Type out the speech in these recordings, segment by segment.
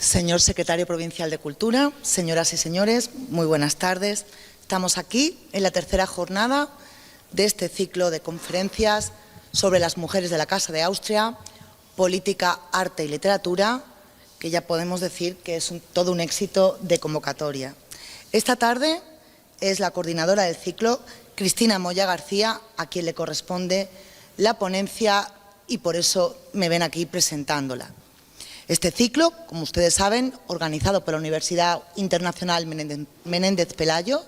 Señor Secretario Provincial de Cultura, señoras y señores, muy buenas tardes. Estamos aquí en la tercera jornada de este ciclo de conferencias sobre las mujeres de la Casa de Austria, política, arte y literatura, que ya podemos decir que es todo un éxito de convocatoria. Esta tarde es la coordinadora del ciclo, Cristina Moya García, a quien le corresponde la ponencia y por eso me ven aquí presentándola. Este ciclo, como ustedes saben, organizado por la Universidad Internacional Menéndez Pelayo,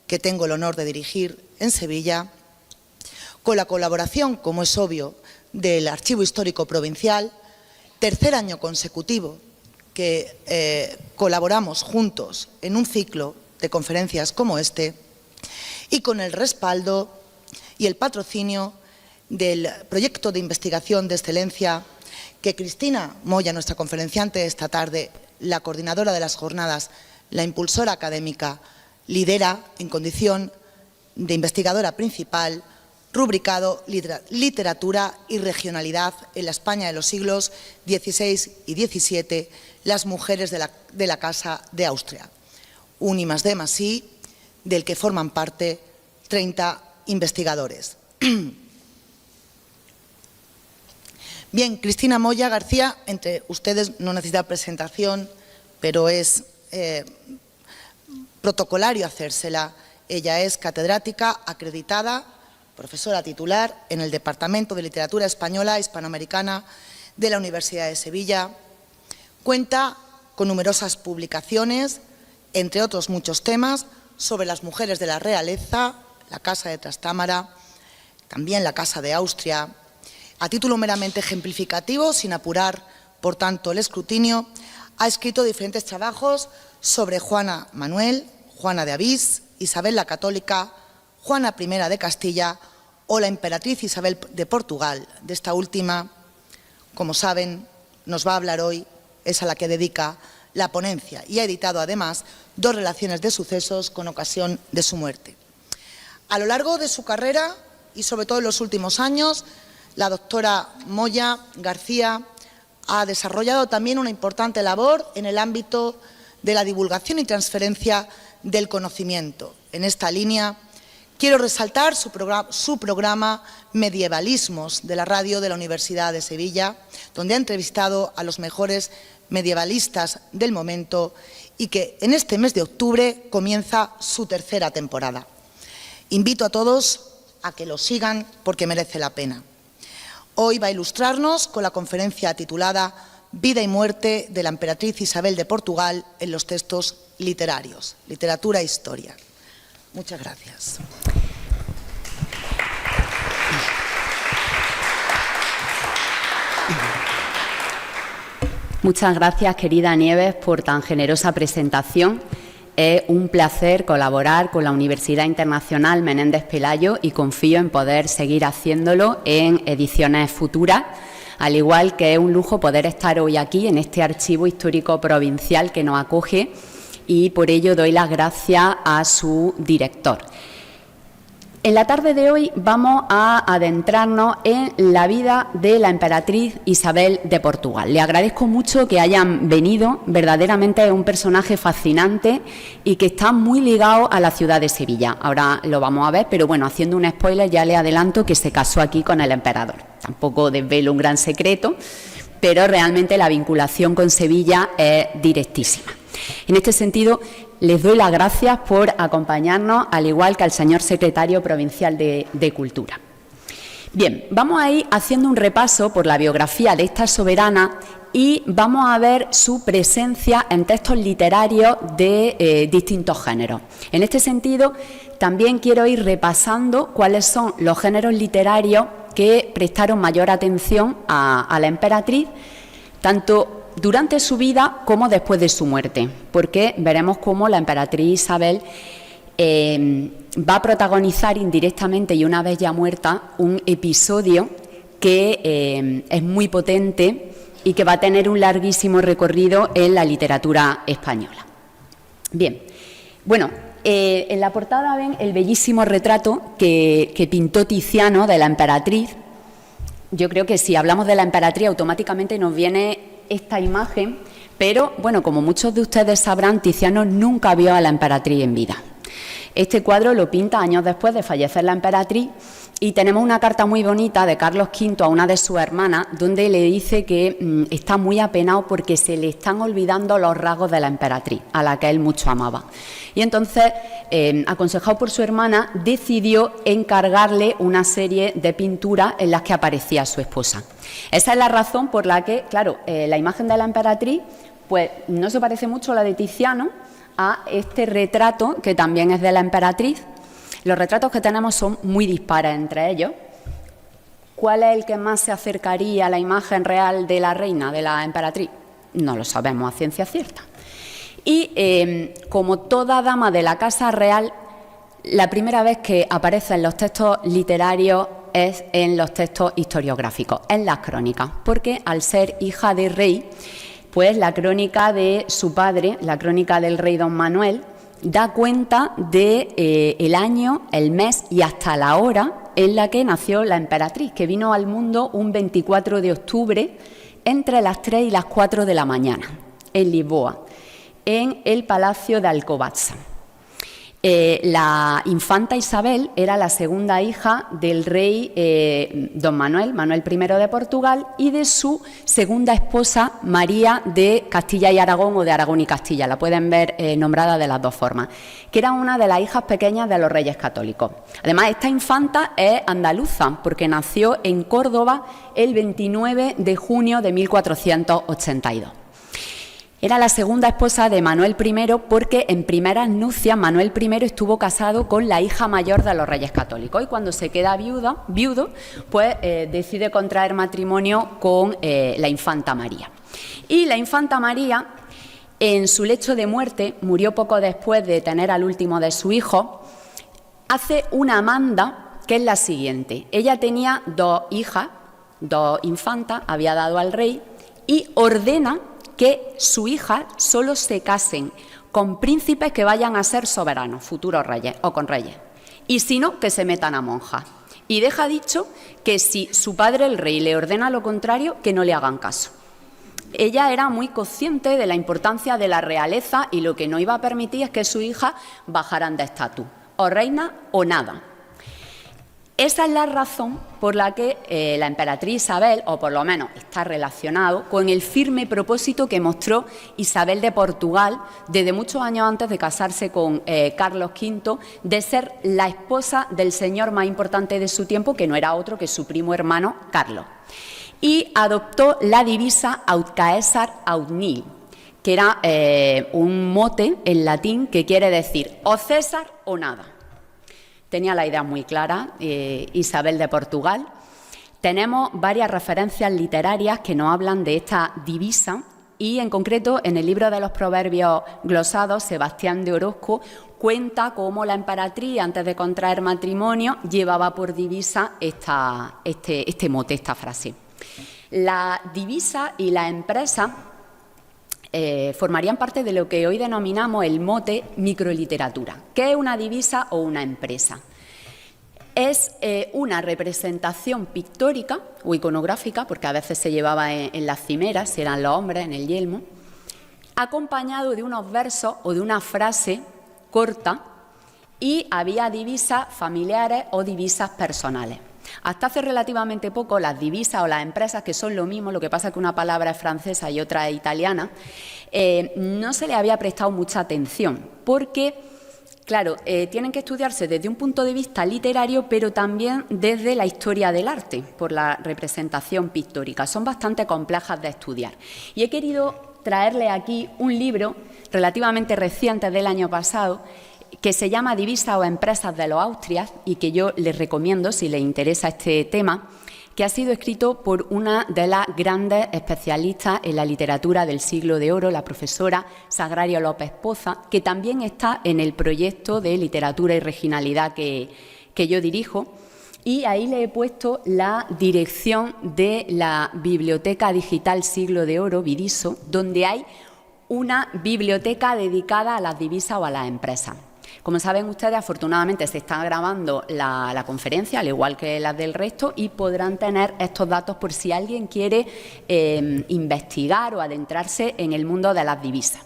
que tengo el honor de dirigir en Sevilla, con la colaboración, como es obvio, del Archivo Histórico Provincial, tercer año consecutivo que colaboramos juntos en un ciclo de conferencias como este, y con el respaldo y el patrocinio del proyecto de investigación de excelencia que Cristina Moya, nuestra conferenciante esta tarde, la coordinadora de las jornadas, la impulsora académica, lidera en condición de investigadora principal, rubricado Literatura y Regionalidad en la España de los siglos XVI y XVII, las mujeres de la Casa de Austria. Un I+D+I del que forman parte 30 investigadores. Bien, Cristina Moya García, entre ustedes no necesita presentación, pero es protocolario hacérsela. Ella es catedrática acreditada, profesora titular en el Departamento de Literatura Española e Hispanoamericana de la Universidad de Sevilla. Cuenta con numerosas publicaciones, entre otros muchos temas, sobre las mujeres de la realeza, la Casa de Trastámara, también la Casa de Austria. A título meramente ejemplificativo, sin apurar, por tanto, el escrutinio, ha escrito diferentes trabajos sobre Juana Manuel, Juana de Avís, Isabel la Católica, Juana I de Castilla o la emperatriz Isabel de Portugal. De esta última, como saben, nos va a hablar hoy, es a la que dedica la ponencia, y ha editado además 2 relaciones de sucesos con ocasión de su muerte. A lo largo de su carrera y sobre todo en los últimos años, la doctora Moya García ha desarrollado también una importante labor en el ámbito de la divulgación y transferencia del conocimiento. En esta línea quiero resaltar su programa Medievalismos de la radio de la Universidad de Sevilla, donde ha entrevistado a los mejores medievalistas del momento y que en este mes de octubre comienza su tercera temporada. Invito a todos a que lo sigan porque merece la pena. Hoy va a ilustrarnos con la conferencia titulada Vida y muerte de la emperatriz Isabel de Portugal en los textos literarios, literatura e historia. Muchas gracias. Muchas gracias, querida Nieves, por tan generosa presentación. Es un placer colaborar con la Universidad Internacional Menéndez Pelayo y confío en poder seguir haciéndolo en ediciones futuras, al igual que es un lujo poder estar hoy aquí en este archivo histórico provincial que nos acoge y por ello doy las gracias a su director. En la tarde de hoy vamos a adentrarnos en la vida de la emperatriz Isabel de Portugal. Le agradezco mucho que hayan venido, verdaderamente es un personaje fascinante y que está muy ligado a la ciudad de Sevilla. Ahora lo vamos a ver, pero bueno, haciendo un spoiler ya le adelanto que se casó aquí con el emperador. Tampoco desvelo un gran secreto, pero realmente la vinculación con Sevilla es directísima. En este sentido, les doy las gracias por acompañarnos, al igual que al señor secretario provincial de Cultura. Bien, vamos a ir haciendo un repaso por la biografía de esta soberana y vamos a ver su presencia en textos literarios de distintos géneros. En este sentido, también quiero ir repasando cuáles son los géneros literarios que prestaron mayor atención a la emperatriz, tanto durante su vida como después de su muerte, porque veremos cómo la emperatriz Isabel va a protagonizar indirectamente y una vez ya muerta un episodio que es muy potente y que va a tener un larguísimo recorrido en la literatura española. Bien, bueno, en la portada ven el bellísimo retrato que pintó Tiziano de la emperatriz. Yo creo que si hablamos de la emperatriz automáticamente nos viene esta imagen, Pero, bueno, como muchos de ustedes sabrán, Tiziano nunca vio a la emperatriz en vida. Este cuadro lo pinta años después de fallecer la emperatriz y tenemos una carta muy bonita de Carlos V a una de sus hermanas donde le dice que está muy apenado porque se le están olvidando los rasgos de la emperatriz, a la que él mucho amaba. Y entonces, aconsejado por su hermana, decidió encargarle una serie de pinturas en las que aparecía su esposa. Esa es la razón por la que, claro, la imagen de la emperatriz pues no se parece mucho a la de Tiziano, a este retrato que también es de la emperatriz. Los retratos que tenemos son muy dispares entre ellos. ¿Cuál es el que más se acercaría a la imagen real de la reina, de la emperatriz? No lo sabemos a ciencia cierta. Y como toda dama de la casa real, la primera vez que aparece en los textos literarios es en los textos historiográficos, en las crónicas, porque al ser hija de rey, pues la crónica de su padre, la crónica del rey don Manuel, da cuenta de el año, el mes y hasta la hora en la que nació la emperatriz, que vino al mundo un 24 de octubre entre las 3 y las 4 de la mañana, en Lisboa, en el Palacio de Alcobaça. La infanta Isabel era la segunda hija del rey don Manuel, Manuel I de Portugal, y de su segunda esposa, María de Castilla y Aragón, o de Aragón y Castilla, la pueden ver nombrada de las dos formas, que era una de las hijas pequeñas de los reyes católicos. Además, esta infanta es andaluza, porque nació en Córdoba el 29 de junio de 1482. Era la segunda esposa de Manuel I porque en primeras nupcias Manuel I estuvo casado con la hija mayor de los reyes católicos y cuando se queda viudo, pues decide contraer matrimonio con la infanta María. Y la infanta María, en su lecho de muerte, murió poco después de tener al último de sus hijos, hace una manda que es la siguiente. Ella tenía dos hijas, dos infantas, había dado al rey y ordena que su hija solo se casen con príncipes que vayan a ser soberanos, futuros reyes o con reyes, y si no, que se metan a monjas. Y deja dicho que si su padre, el rey, le ordena lo contrario, que no le hagan caso. Ella era muy consciente de la importancia de la realeza y lo que no iba a permitir es que sus hijas bajaran de estatus, o reina o nada. Esa es la razón por la que la emperatriz Isabel, o por lo menos está relacionado con el firme propósito que mostró Isabel de Portugal desde muchos años antes de casarse con Carlos V, de ser la esposa del señor más importante de su tiempo, que no era otro que su primo hermano Carlos. Y adoptó la divisa Aut Caesar aut nihil, que era un mote en latín que quiere decir o César o nada. Tenía la idea muy clara, Isabel de Portugal. Tenemos varias referencias literarias que nos hablan de esta divisa y, en concreto, en el libro de los Proverbios glosados, Sebastián de Orozco cuenta cómo la emperatriz, antes de contraer matrimonio, llevaba por divisa este mote, esta frase. La divisa y la empresa formarían parte de lo que hoy denominamos el mote microliteratura. ¿Qué es una divisa o una empresa? Es una representación pictórica o iconográfica, porque a veces se llevaba en las cimeras, si eran los hombres, en el yelmo, acompañado de unos versos o de una frase corta, y había divisas familiares o divisas personales. Hasta hace relativamente poco las divisas o las empresas, que son lo mismo, lo que pasa es que una palabra es francesa y otra es italiana, no se le había prestado mucha atención porque, claro, tienen que estudiarse desde un punto de vista literario, pero también desde la historia del arte, por la representación pictórica. Son bastante complejas de estudiar. Y he querido traerle aquí un libro relativamente reciente del año pasado, que se llama Divisas o Empresas de los Austrias y que yo les recomiendo si les interesa este tema, que ha sido escrito por una de las grandes especialistas en la literatura del siglo de oro, la profesora Sagrario López Poza, que también está en el proyecto de literatura y regionalidad que yo dirijo. Y ahí le he puesto la dirección de la Biblioteca Digital Siglo de Oro, Vidiso, donde hay una biblioteca dedicada a las divisas o a las empresas. Como saben ustedes, afortunadamente se está grabando la conferencia, al igual que las del resto, y podrán tener estos datos por si alguien quiere investigar o adentrarse en el mundo de las divisas.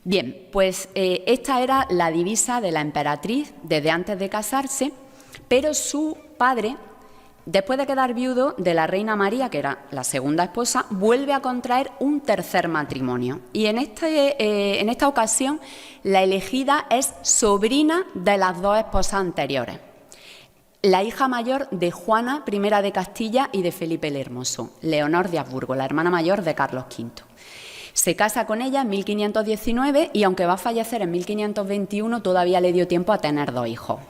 Bien, pues esta era la divisa de la emperatriz desde antes de casarse, pero su padre, después de quedar viudo de la reina María, que era la segunda esposa, vuelve a contraer un tercer matrimonio. Y en esta ocasión la elegida es sobrina de las dos esposas anteriores, la hija mayor de Juana I de Castilla y de Felipe el Hermoso, Leonor de Habsburgo, la hermana mayor de Carlos V. Se casa con ella en 1519 y aunque va a fallecer en 1521 todavía le dio tiempo a tener dos hijos.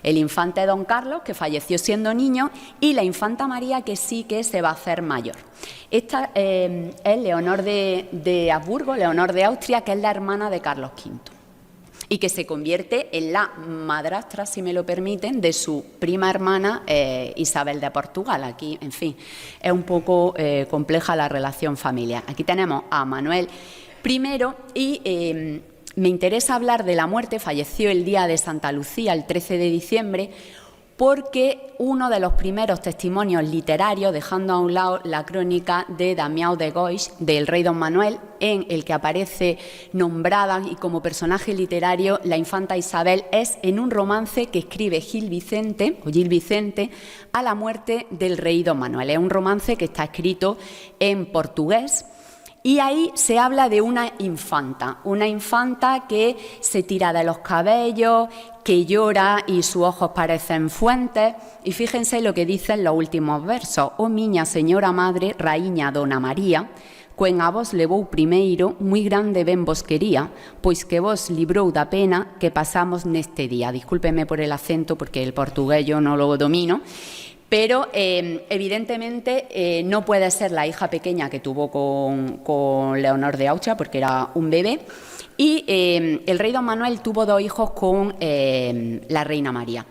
El infante don Carlos, que falleció siendo niño, y la infanta María, que sí que se va a hacer mayor. Esta es Leonor de Habsburgo, Leonor de Austria, que es la hermana de Carlos V y que se convierte en la madrastra, si me lo permiten, de su prima hermana Isabel de Portugal. Aquí, en fin, es un poco compleja la relación familiar. Aquí tenemos a Manuel I y me interesa hablar de la muerte. Falleció el día de Santa Lucía, el 13 de diciembre, porque uno de los primeros testimonios literarios, dejando a un lado la crónica de Damião de Goix, del rey don Manuel, en el que aparece nombrada y como personaje literario la infanta Isabel, es en un romance que escribe Gil Vicente a la muerte del rey don Manuel. Es un romance que está escrito en portugués. Y ahí se habla de una infanta que se tira de los cabellos, que llora y sus ojos parecen fuentes. Y fíjense lo que dicen los últimos versos. «Oh miña señora madre, raíña dona María, quen a vos levou primeiro, moi grande ben vos quería, pois que vos librou da pena que pasamos neste día». Discúlpeme por el acento porque el portugués yo no lo domino. Pero evidentemente no puede ser la hija pequeña que tuvo con Leonor de Austria, porque era un bebé, y el rey don Manuel tuvo dos hijos con la reina María.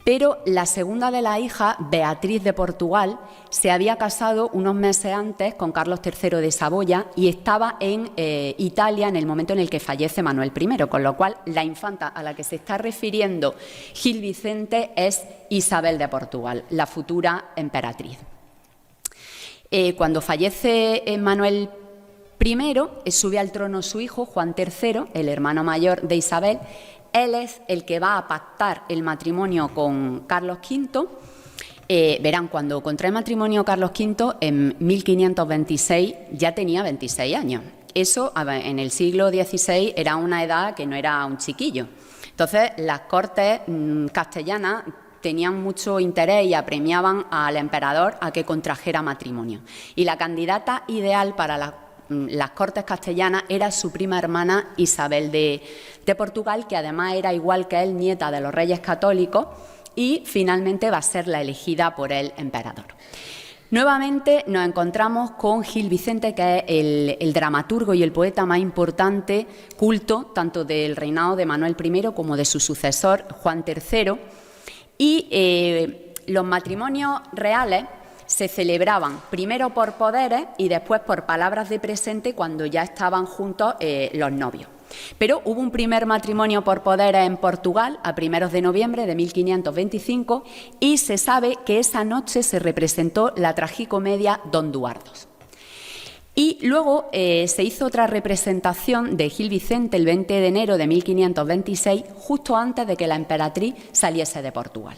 Pero la segunda de las hijas, Beatriz de Portugal, se había casado unos meses antes con Carlos III de Saboya y estaba en Italia en el momento en el que fallece Manuel I, con lo cual la infanta a la que se está refiriendo Gil Vicente es Isabel de Portugal, la futura emperatriz. Cuando fallece Manuel I, sube al trono su hijo, Juan III, el hermano mayor de Isabel. Él es el que va a pactar el matrimonio con Carlos V. Verán, cuando contrae matrimonio Carlos V, en 1526 ya tenía 26 años. Eso en el siglo XVI era una edad que no era un chiquillo. Entonces, las cortes castellanas tenían mucho interés y apremiaban al emperador a que contrajera matrimonio. Y la candidata ideal para las cortes castellanas era su prima hermana Isabel de Portugal, que además era, igual que él, nieta de los reyes católicos, y finalmente va a ser la elegida por el emperador. Nuevamente nos encontramos con Gil Vicente, que es el dramaturgo y el poeta más importante, culto, tanto del reinado de Manuel I como de su sucesor, Juan III, y los matrimonios reales se celebraban primero por poderes y después por palabras de presente cuando ya estaban juntos los novios. Pero hubo un primer matrimonio por poderes en Portugal a primeros de noviembre de 1525 y se sabe que esa noche se representó la tragicomedia Don Duardos. Y luego se hizo otra representación de Gil Vicente el 20 de enero de 1526, justo antes de que la emperatriz saliese de Portugal.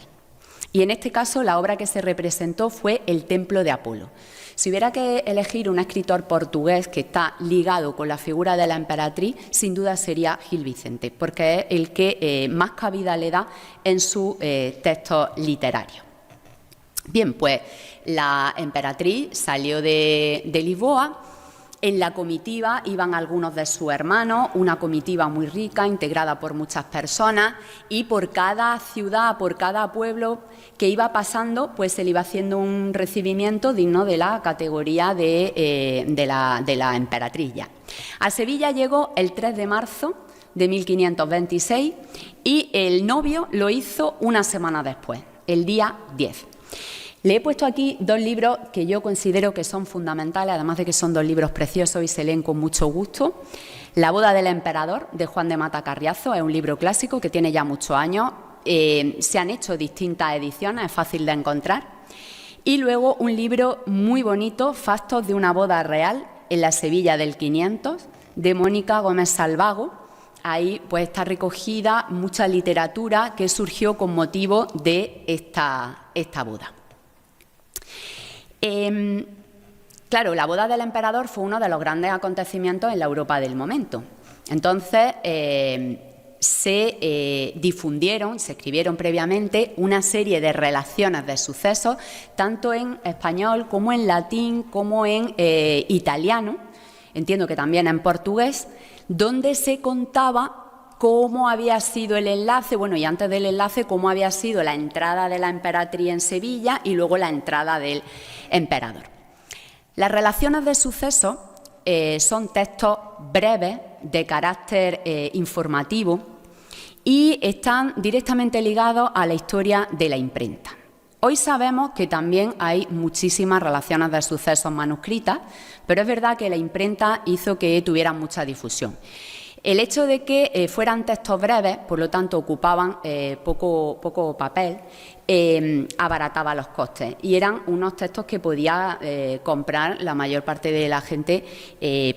Y en este caso la obra que se representó fue El Templo de Apolo. Si hubiera que elegir un escritor portugués que está ligado con la figura de la emperatriz, sin duda sería Gil Vicente, porque es el que más cabida le da en su texto literario. Bien, pues la emperatriz salió de Lisboa. En la comitiva iban algunos de sus hermanos, una comitiva muy rica, integrada por muchas personas, y por cada ciudad, por cada pueblo que iba pasando, pues se le iba haciendo un recibimiento digno de la categoría de la emperatriz ya. A Sevilla llegó el 3 de marzo de 1526 y el novio lo hizo una semana después, el día 10. Le he puesto aquí dos libros que yo considero que son fundamentales, además de que son dos libros preciosos y se leen con mucho gusto. La boda del emperador, de Juan de Mata Carriazo, es un libro clásico que tiene ya muchos años. Se han hecho distintas ediciones, es fácil de encontrar. Y luego un libro muy bonito, Fastos de una boda real, en la Sevilla del 500, de Mónica Gómez Salvago. Ahí pues está recogida mucha literatura que surgió con motivo de esta boda. Claro, la boda del emperador fue uno de los grandes acontecimientos en la Europa del momento. Entonces, se difundieron, se escribieron previamente una serie de relaciones de sucesos, tanto en español como en latín, como en italiano, entiendo que también en portugués, donde se contaba cómo había sido el enlace, bueno, y antes del enlace, cómo había sido la entrada de la emperatriz en Sevilla y luego la entrada del emperador. Las relaciones de sucesos son textos breves, de carácter informativo, y están directamente ligados a la historia de la imprenta. Hoy sabemos que también hay muchísimas relaciones de sucesos manuscritas, pero es verdad que la imprenta hizo que tuvieran mucha difusión. El hecho de que fueran textos breves, por lo tanto ocupaban poco papel, abarataba los costes, y eran unos textos que podía comprar la mayor parte de la gente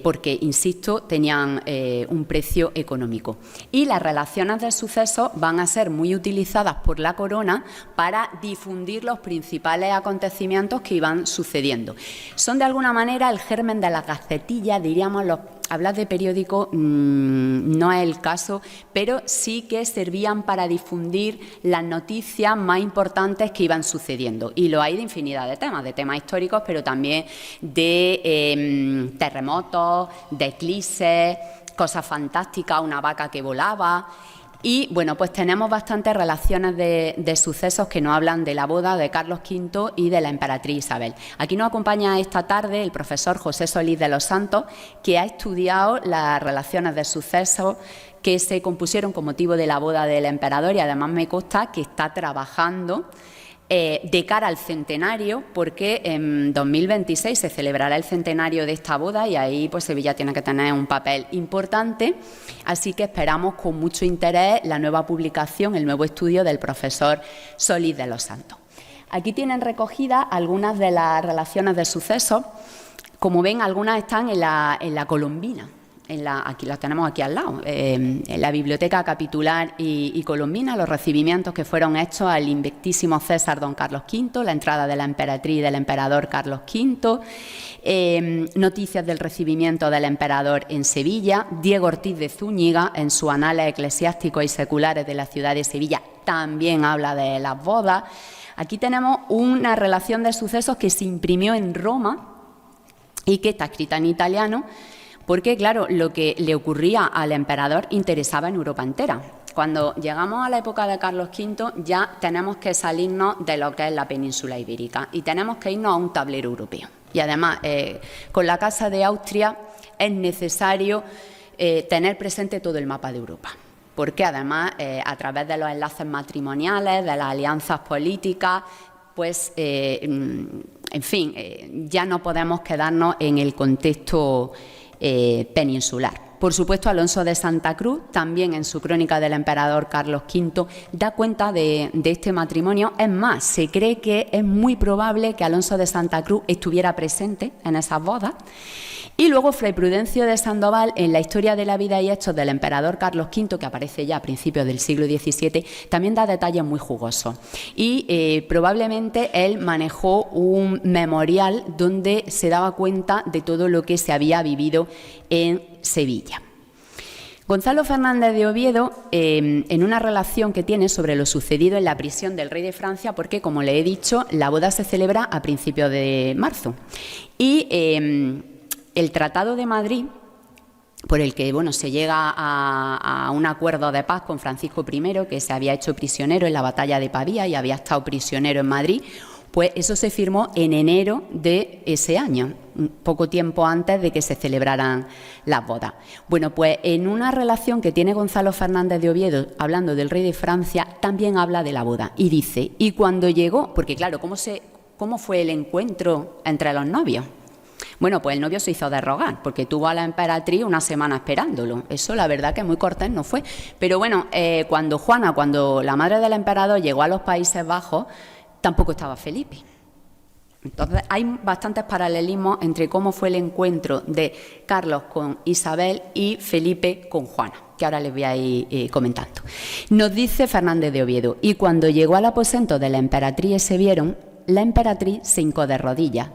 porque, insisto, tenían un precio económico. Y las relaciones de sucesos van a ser muy utilizadas por la corona para difundir los principales acontecimientos que iban sucediendo. Son de alguna manera el germen de las gacetillas, diríamos. Hablar de periódico no es el caso, pero sí que servían para difundir las noticias más importantes que iban sucediendo. Y lo hay de infinidad de temas históricos, pero también de terremotos, de eclipses, cosas fantásticas, una vaca que volaba. Y bueno, pues tenemos bastantes relaciones de sucesos que nos hablan de la boda de Carlos V y de la emperatriz Isabel. Aquí nos acompaña esta tarde el profesor José Solís de los Santos, que ha estudiado las relaciones de sucesos que se compusieron con motivo de la boda del emperador, y además me consta que está trabajando de cara al centenario, porque en 2026 se celebrará el centenario de esta boda, y ahí pues Sevilla tiene que tener un papel importante, así que esperamos con mucho interés la nueva publicación, el nuevo estudio del profesor Solís de los Santos. Aquí tienen recogidas algunas de las relaciones de sucesos. Como ven, algunas están en la Colombina. Aquí las tenemos aquí al lado, en la Biblioteca Capitular y Colombina, los recibimientos que fueron hechos al invictísimo César don Carlos V, la entrada de la emperatriz y del emperador Carlos V, noticias del recibimiento del emperador en Sevilla. Diego Ortiz de Zúñiga, en sus anales eclesiásticos y seculares de la ciudad de Sevilla, también habla de las bodas. Aquí tenemos una relación de sucesos que se imprimió en Roma y que está escrita en italiano, porque, claro, lo que le ocurría al emperador interesaba en Europa entera. Cuando llegamos a la época de Carlos V ya tenemos que salirnos de lo que es la península ibérica y tenemos que irnos a un tablero europeo. Y además, con la Casa de Austria es necesario tener presente todo el mapa de Europa, porque además, a través de los enlaces matrimoniales, de las alianzas políticas, pues, en fin, ya no podemos quedarnos en el contexto peninsular. Por supuesto, Alonso de Santa Cruz, también en su crónica del emperador Carlos V, da cuenta de este matrimonio. Es más, se cree que es muy probable que Alonso de Santa Cruz estuviera presente en esas bodas. Y luego Fray Prudencio de Sandoval, en la historia de la vida y hechos del emperador Carlos V, que aparece ya a principios del siglo XVII, también da detalles muy jugosos. Y probablemente él manejó un memorial donde se daba cuenta de todo lo que se había vivido en Sevilla. Gonzalo Fernández de Oviedo, en una relación que tiene sobre lo sucedido en la prisión del rey de Francia, porque, como le he dicho, la boda se celebra a principios de marzo. Y el Tratado de Madrid, por el que se llega a un acuerdo de paz con Francisco I, que se había hecho prisionero en la batalla de Pavía y había estado prisionero en Madrid, pues eso se firmó en enero de ese año, poco tiempo antes de que se celebraran las bodas. Bueno, pues en una relación que tiene Gonzalo Fernández de Oviedo, hablando del rey de Francia, también habla de la boda y dice: y cuando llegó, porque claro, ¿cómo fue el encuentro entre los novios? Bueno, pues el novio se hizo de rogar, porque tuvo a la emperatriz una semana esperándolo. Eso la verdad que muy cortés no fue. Pero bueno, cuando la madre del emperador llegó a los Países Bajos, tampoco estaba Felipe. Entonces hay bastantes paralelismos entre cómo fue el encuentro de Carlos con Isabel y Felipe con Juana, que ahora les voy a ir comentando. Nos dice Fernández de Oviedo: y cuando llegó al aposento de la emperatriz y se vieron, la emperatriz se hincó de rodillas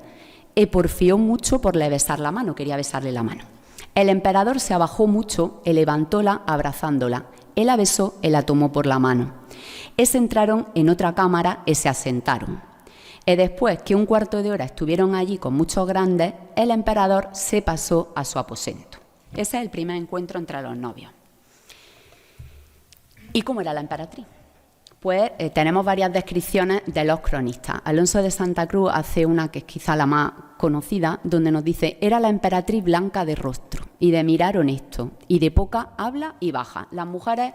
y porfió mucho por le besar la mano, quería besarle la mano. El emperador se abajó mucho y levantóla abrazándola. Él la besó y la tomó por la mano. Se entraron en otra cámara y se asentaron. Y después que un cuarto de hora estuvieron allí con muchos grandes, el emperador se pasó a su aposento. Ese es el primer encuentro entre los novios. ¿Y cómo era la emperatriz? Pues tenemos varias descripciones de los cronistas. Alonso de Santa Cruz hace una que es quizá la más conocida, donde nos dice: era la emperatriz blanca de rostro y de mirar honesto, y de poca habla y baja. Las mujeres,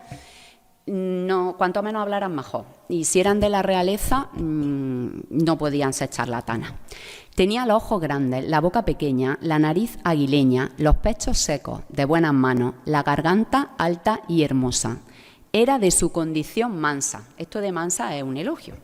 no, cuanto menos hablaran mejor, y si eran de la realeza no podían ser charlatanas. Tenía los ojos grandes, la boca pequeña, la nariz aguileña, los pechos secos, de buenas manos, la garganta alta y hermosa. Era de su condición mansa. Esto de mansa es un elogio.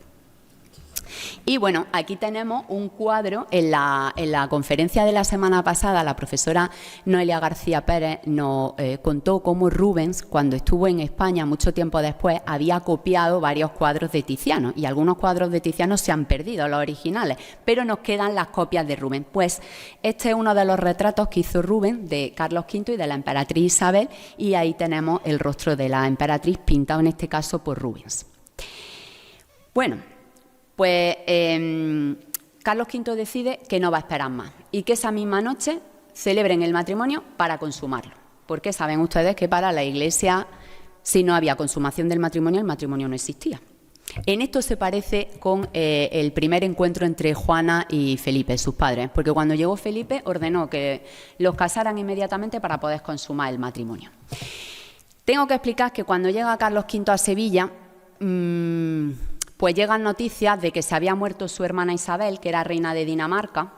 Y bueno, aquí tenemos un cuadro. En la conferencia de la semana pasada, la profesora Noelia García Pérez nos contó cómo Rubens, cuando estuvo en España mucho tiempo después, había copiado varios cuadros de Tiziano, y algunos cuadros de Tiziano se han perdido, los originales, pero nos quedan las copias de Rubens. Pues este es uno de los retratos que hizo Rubens de Carlos V y de la emperatriz Isabel, y ahí tenemos el rostro de la emperatriz pintado en este caso por Rubens. Bueno, pues Carlos V decide que no va a esperar más y que esa misma noche celebren el matrimonio para consumarlo. Porque saben ustedes que para la Iglesia, si no había consumación del matrimonio, el matrimonio no existía. En esto se parece con el primer encuentro entre Juana y Felipe, sus padres, porque cuando llegó Felipe ordenó que los casaran inmediatamente para poder consumar el matrimonio. Tengo que explicar que cuando llega Carlos V a Sevilla, pues llegan noticias de que se había muerto su hermana Isabel, que era reina de Dinamarca.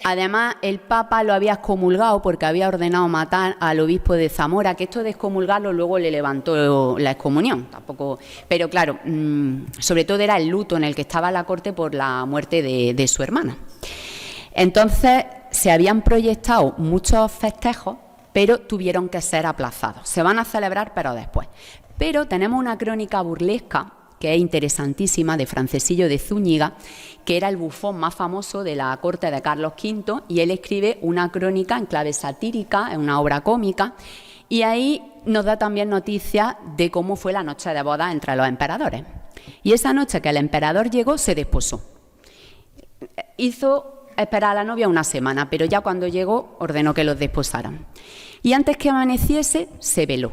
Además, el Papa lo había excomulgado porque había ordenado matar al obispo de Zamora, que esto de excomulgarlo luego le levantó la excomunión. Tampoco, pero claro, sobre todo era el luto en el que estaba la corte por la muerte de su hermana. Entonces, se habían proyectado muchos festejos, pero tuvieron que ser aplazados. Se van a celebrar, pero después. Pero tenemos una crónica burlesca que es interesantísima, de Francesillo de Zúñiga, que era el bufón más famoso de la corte de Carlos V, y él escribe una crónica en clave satírica, en una obra cómica, y ahí nos da también noticias de cómo fue la noche de boda entre los emperadores. Y esa noche que el emperador llegó, se desposó. Hizo esperar a la novia una semana, pero ya cuando llegó ordenó que los desposaran. Y antes que amaneciese, se veló.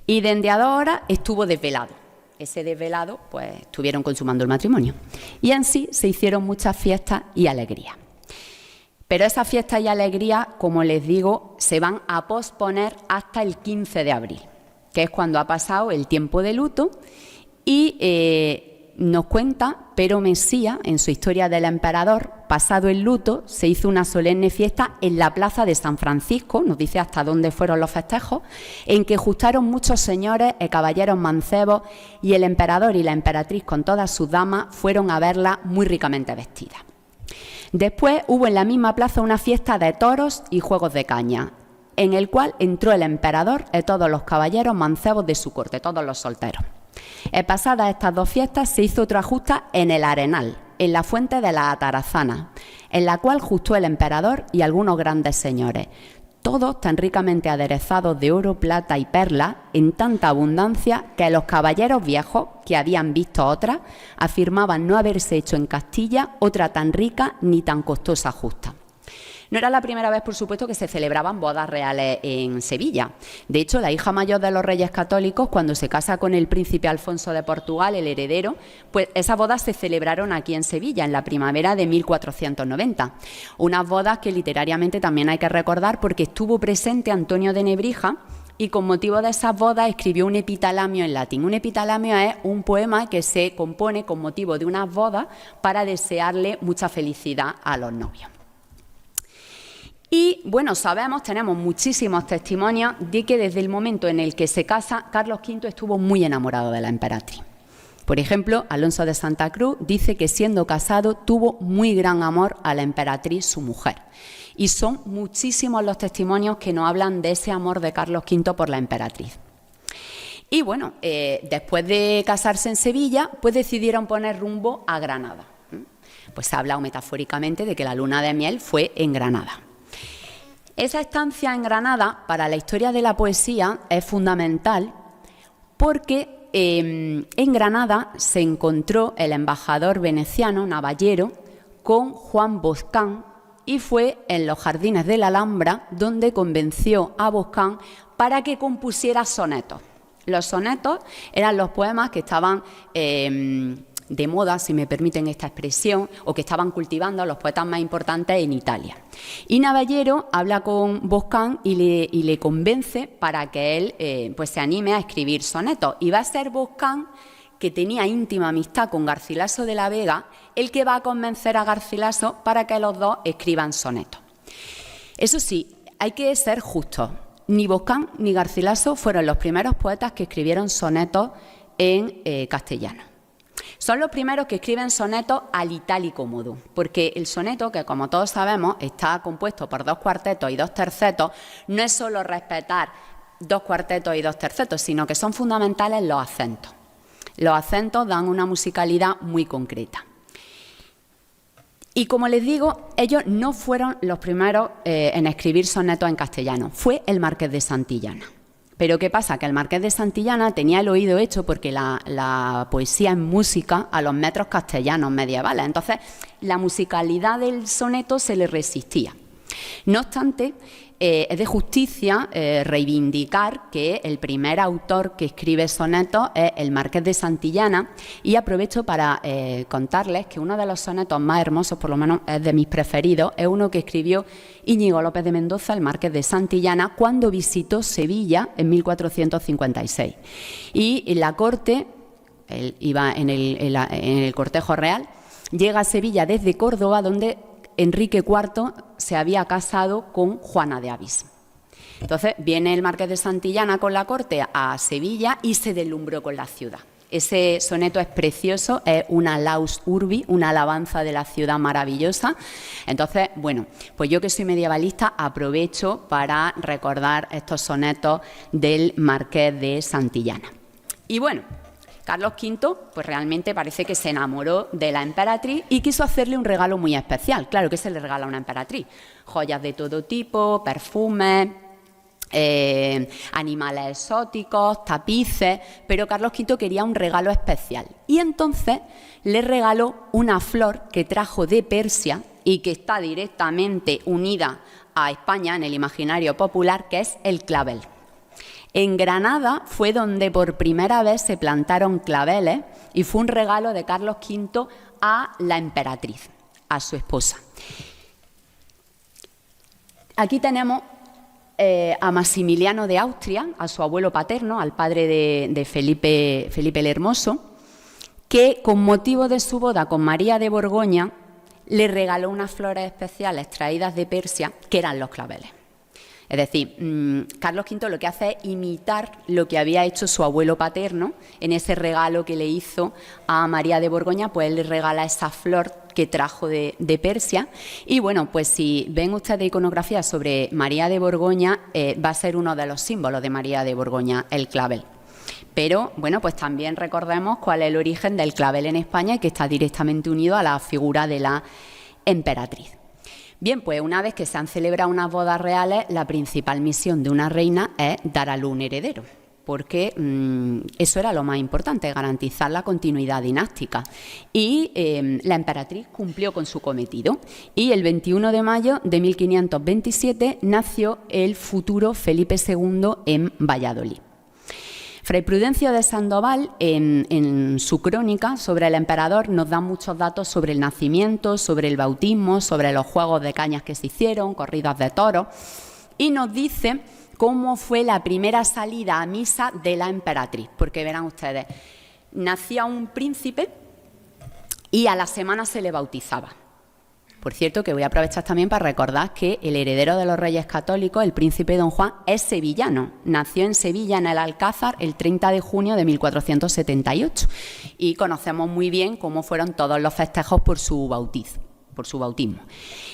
Y desde a 2 horas estuvo desvelado. Ese desvelado, pues estuvieron consumando el matrimonio. Y en sí se hicieron muchas fiestas y alegrías. Pero esas fiestas y alegrías, como les digo, se van a posponer hasta el 15 de abril, que es cuando ha pasado el tiempo de luto, y nos cuenta Pero Mesía, en su Historia del Emperador, pasado el luto, se hizo una solemne fiesta en la plaza de San Francisco, nos dice hasta dónde fueron los festejos, en que justaron muchos señores y caballeros mancebos, y el emperador y la emperatriz con todas sus damas fueron a verla muy ricamente vestidas. Después hubo en la misma plaza una fiesta de toros y juegos de caña, en el cual entró el emperador y todos los caballeros mancebos de su corte, todos los solteros. Pasadas estas 2 fiestas se hizo otra justa en el Arenal, en la fuente de la Atarazana, en la cual justó el emperador y algunos grandes señores, todos tan ricamente aderezados de oro, plata y perlas, en tanta abundancia que los caballeros viejos, que habían visto otras, afirmaban no haberse hecho en Castilla otra tan rica ni tan costosa justa. No era la primera vez, por supuesto, que se celebraban bodas reales en Sevilla. De hecho, la hija mayor de los reyes católicos, cuando se casa con el príncipe Alfonso de Portugal, el heredero, pues esas bodas se celebraron aquí en Sevilla, en la primavera de 1490. Unas bodas que literariamente también hay que recordar porque estuvo presente Antonio de Nebrija, y con motivo de esas bodas escribió un epitalamio en latín. Un epitalamio es un poema que se compone con motivo de unas bodas para desearle mucha felicidad a los novios. Y bueno, tenemos muchísimos testimonios de que desde el momento en el que se casa, Carlos V estuvo muy enamorado de la emperatriz. Por ejemplo, Alonso de Santa Cruz dice que siendo casado tuvo muy gran amor a la emperatriz, su mujer. Y son muchísimos los testimonios que nos hablan de ese amor de Carlos V por la emperatriz. Y bueno, después de casarse en Sevilla, pues decidieron poner rumbo a Granada. Pues se ha hablado metafóricamente de que la luna de miel fue en Granada. Esa estancia en Granada para la historia de la poesía es fundamental porque en Granada se encontró el embajador veneciano Navallero con Juan Boscán y fue en los jardines de la Alhambra donde convenció a Boscán para que compusiera sonetos. Los sonetos eran los poemas que estaban de moda, si me permiten esta expresión, o que estaban cultivando los poetas más importantes en Italia. Y Navallero habla con Boscán y le convence para que él pues se anime a escribir sonetos. Y va a ser Boscán, que tenía íntima amistad con Garcilaso de la Vega, el que va a convencer a Garcilaso para que los dos escriban sonetos. Eso sí, hay que ser justos. Ni Boscán ni Garcilaso fueron los primeros poetas que escribieron sonetos en castellano. Son los primeros que escriben sonetos al itálico modo, porque el soneto, que como todos sabemos está compuesto por 2 cuartetos y 2 tercetos, no es solo respetar 2 cuartetos y 2 tercetos, sino que son fundamentales los acentos. Los acentos dan una musicalidad muy concreta. Y como les digo, ellos no fueron los primeros en escribir sonetos en castellano, fue el Marqués de Santillana. Pero ¿qué pasa? Que el Marqués de Santillana tenía el oído hecho porque la poesía es música a los metros castellanos medievales. Entonces, la musicalidad del soneto se le resistía. No obstante, es de justicia reivindicar que el primer autor que escribe sonetos es el Marqués de Santillana, y aprovecho para contarles que uno de los sonetos más hermosos, por lo menos es de mis preferidos, es uno que escribió Íñigo López de Mendoza, el Marqués de Santillana, cuando visitó Sevilla en 1456. Y en la corte, él iba en el cortejo real, llega a Sevilla desde Córdoba, donde Enrique IV se había casado con Juana de Avís. Entonces viene el Marqués de Santillana con la corte a Sevilla y se deslumbró con la ciudad. Ese soneto es precioso, es una laus urbi, una alabanza de la ciudad maravillosa. Entonces, bueno, pues yo que soy medievalista aprovecho para recordar estos sonetos del Marqués de Santillana. Y bueno, Carlos V, pues realmente parece que se enamoró de la emperatriz y quiso hacerle un regalo muy especial. Claro, que se le regala a una emperatriz: joyas de todo tipo, perfumes, animales exóticos, tapices, pero Carlos V quería un regalo especial. Y entonces le regaló una flor que trajo de Persia y que está directamente unida a España en el imaginario popular, que es el clavel. En Granada fue donde por primera vez se plantaron claveles y fue un regalo de Carlos V a la emperatriz, a su esposa. Aquí tenemos a Maximiliano de Austria, a su abuelo paterno, al padre de Felipe el Hermoso, que con motivo de su boda con María de Borgoña le regaló unas flores especiales traídas de Persia, que eran los claveles. Es decir, Carlos V lo que hace es imitar lo que había hecho su abuelo paterno en ese regalo que le hizo a María de Borgoña, pues él le regala esa flor que trajo de Persia. Y bueno, pues si ven ustedes iconografía sobre María de Borgoña, va a ser uno de los símbolos de María de Borgoña, el clavel. Pero bueno, pues también recordemos cuál es el origen del clavel en España y que está directamente unido a la figura de la emperatriz. Bien, pues una vez que se han celebrado unas bodas reales, la principal misión de una reina es dar a luz un heredero, porque eso era lo más importante, garantizar la continuidad dinástica. Y la emperatriz cumplió con su cometido. Y el 21 de mayo de 1527 nació el futuro Felipe II en Valladolid. Fray Prudencio de Sandoval, en su crónica sobre el emperador, nos da muchos datos sobre el nacimiento, sobre el bautismo, sobre los juegos de cañas que se hicieron, corridas de toros, y nos dice cómo fue la primera salida a misa de la emperatriz, porque verán ustedes, nacía un príncipe y a la semana se le bautizaba. Por cierto, que voy a aprovechar también para recordar que el heredero de los Reyes Católicos, el príncipe Don Juan, es sevillano. Nació en Sevilla, en el Alcázar, el 30 de junio de 1478. Y conocemos muy bien cómo fueron todos los festejos por su bautismo.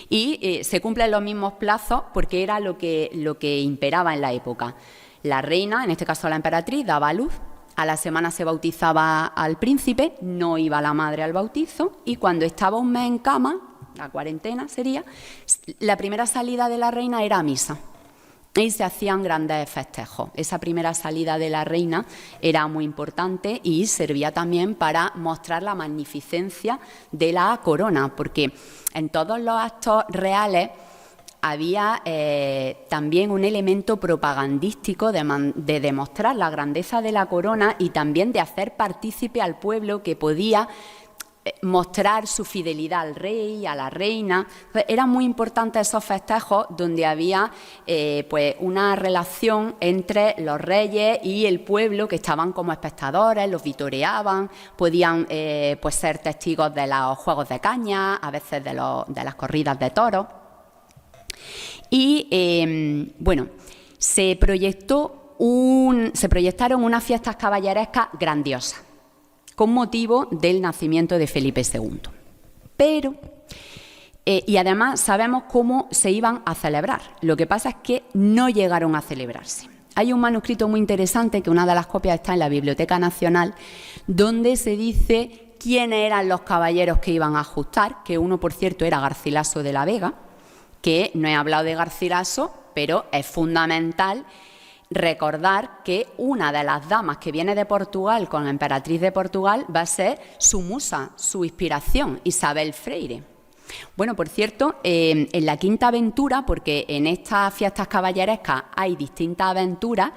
Y se cumplen los mismos plazos porque era lo que imperaba en la época. La reina, en este caso la emperatriz, daba a luz. A la semana se bautizaba al príncipe, no iba la madre al bautizo, y cuando estaba un mes en cama, la cuarentena sería, la primera salida de la reina era a misa y se hacían grandes festejos. Esa primera salida de la reina era muy importante y servía también para mostrar la magnificencia de la corona, porque en todos los actos reales había también un elemento propagandístico de demostrar la grandeza de la corona y también de hacer partícipe al pueblo que podía mostrar su fidelidad al rey, a la reina. Eran muy importantes esos festejos donde había pues una relación entre los reyes y el pueblo, que estaban como espectadores, los vitoreaban, podían pues ser testigos de los juegos de caña, a veces de las corridas de toros. Y bueno, se proyectaron unas fiestas caballerescas grandiosas con motivo del nacimiento de Felipe II. Pero, y además sabemos cómo se iban a celebrar. Lo que pasa es que no llegaron a celebrarse. Hay un manuscrito muy interesante, que una de las copias está en la Biblioteca Nacional, donde se dice quiénes eran los caballeros que iban a ajustar, que uno, por cierto, era Garcilaso de la Vega, que no he hablado de Garcilaso, pero es fundamental recordar que una de las damas que viene de Portugal con la emperatriz de Portugal va a ser su musa, su inspiración, Isabel Freire. Bueno, por cierto, en la quinta aventura, porque en estas fiestas caballerescas hay distintas aventuras,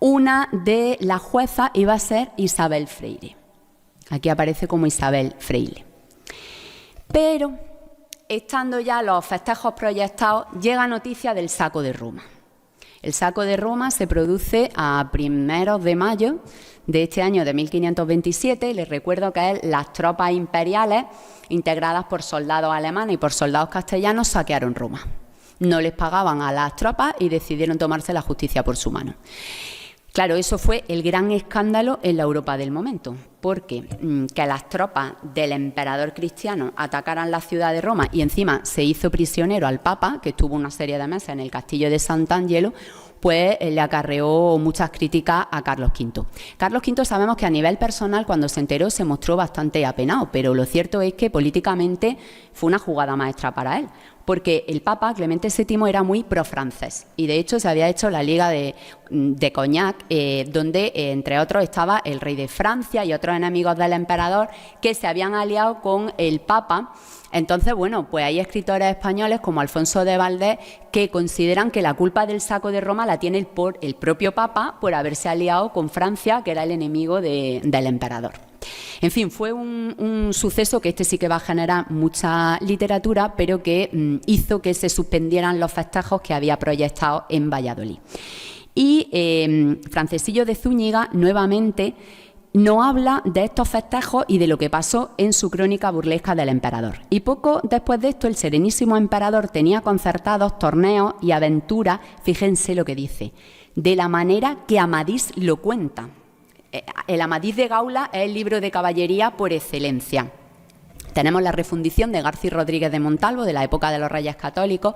una de las juezas iba a ser Isabel Freire. Aquí aparece como Isabel Freire. Pero, estando ya los festejos proyectados, llega noticia del saco de Roma. El saco de Roma se produce a primeros de mayo de este año de 1527. Les recuerdo que es las tropas imperiales, integradas por soldados alemanes y por soldados castellanos, saquearon Roma. No les pagaban a las tropas y decidieron tomarse la justicia por su mano. Claro, eso fue el gran escándalo en la Europa del momento, porque que las tropas del emperador cristiano atacaran la ciudad de Roma y encima se hizo prisionero al Papa, que estuvo una serie de meses en el castillo de Sant'Angelo, pues le acarreó muchas críticas a Carlos V. Carlos V sabemos que a nivel personal, cuando se enteró, se mostró bastante apenado, pero lo cierto es que políticamente fue una jugada maestra para él, porque el Papa Clemente VII era muy pro-francés y de hecho se había hecho la Liga de Cognac, donde entre otros estaba el rey de Francia y otros enemigos del emperador que se habían aliado con el Papa. Entonces, bueno, pues hay escritores españoles como Alfonso de Valdés que consideran que la culpa del saco de Roma la tiene el propio Papa por haberse aliado con Francia, que era el enemigo del emperador. En fin, fue un suceso que sí que va a generar mucha literatura, pero que hizo que se suspendieran los festejos que había proyectado en Valladolid. Y Francesillo de Zúñiga, nuevamente, nos habla de estos festejos y de lo que pasó en su crónica burlesca del emperador. Y poco después de esto, el serenísimo emperador tenía concertados torneos y aventuras, fíjense lo que dice, de la manera que Amadís lo cuenta. El Amadís de Gaula es el libro de caballería por excelencia. Tenemos la refundición de García Rodríguez de Montalvo, de la época de los Reyes Católicos,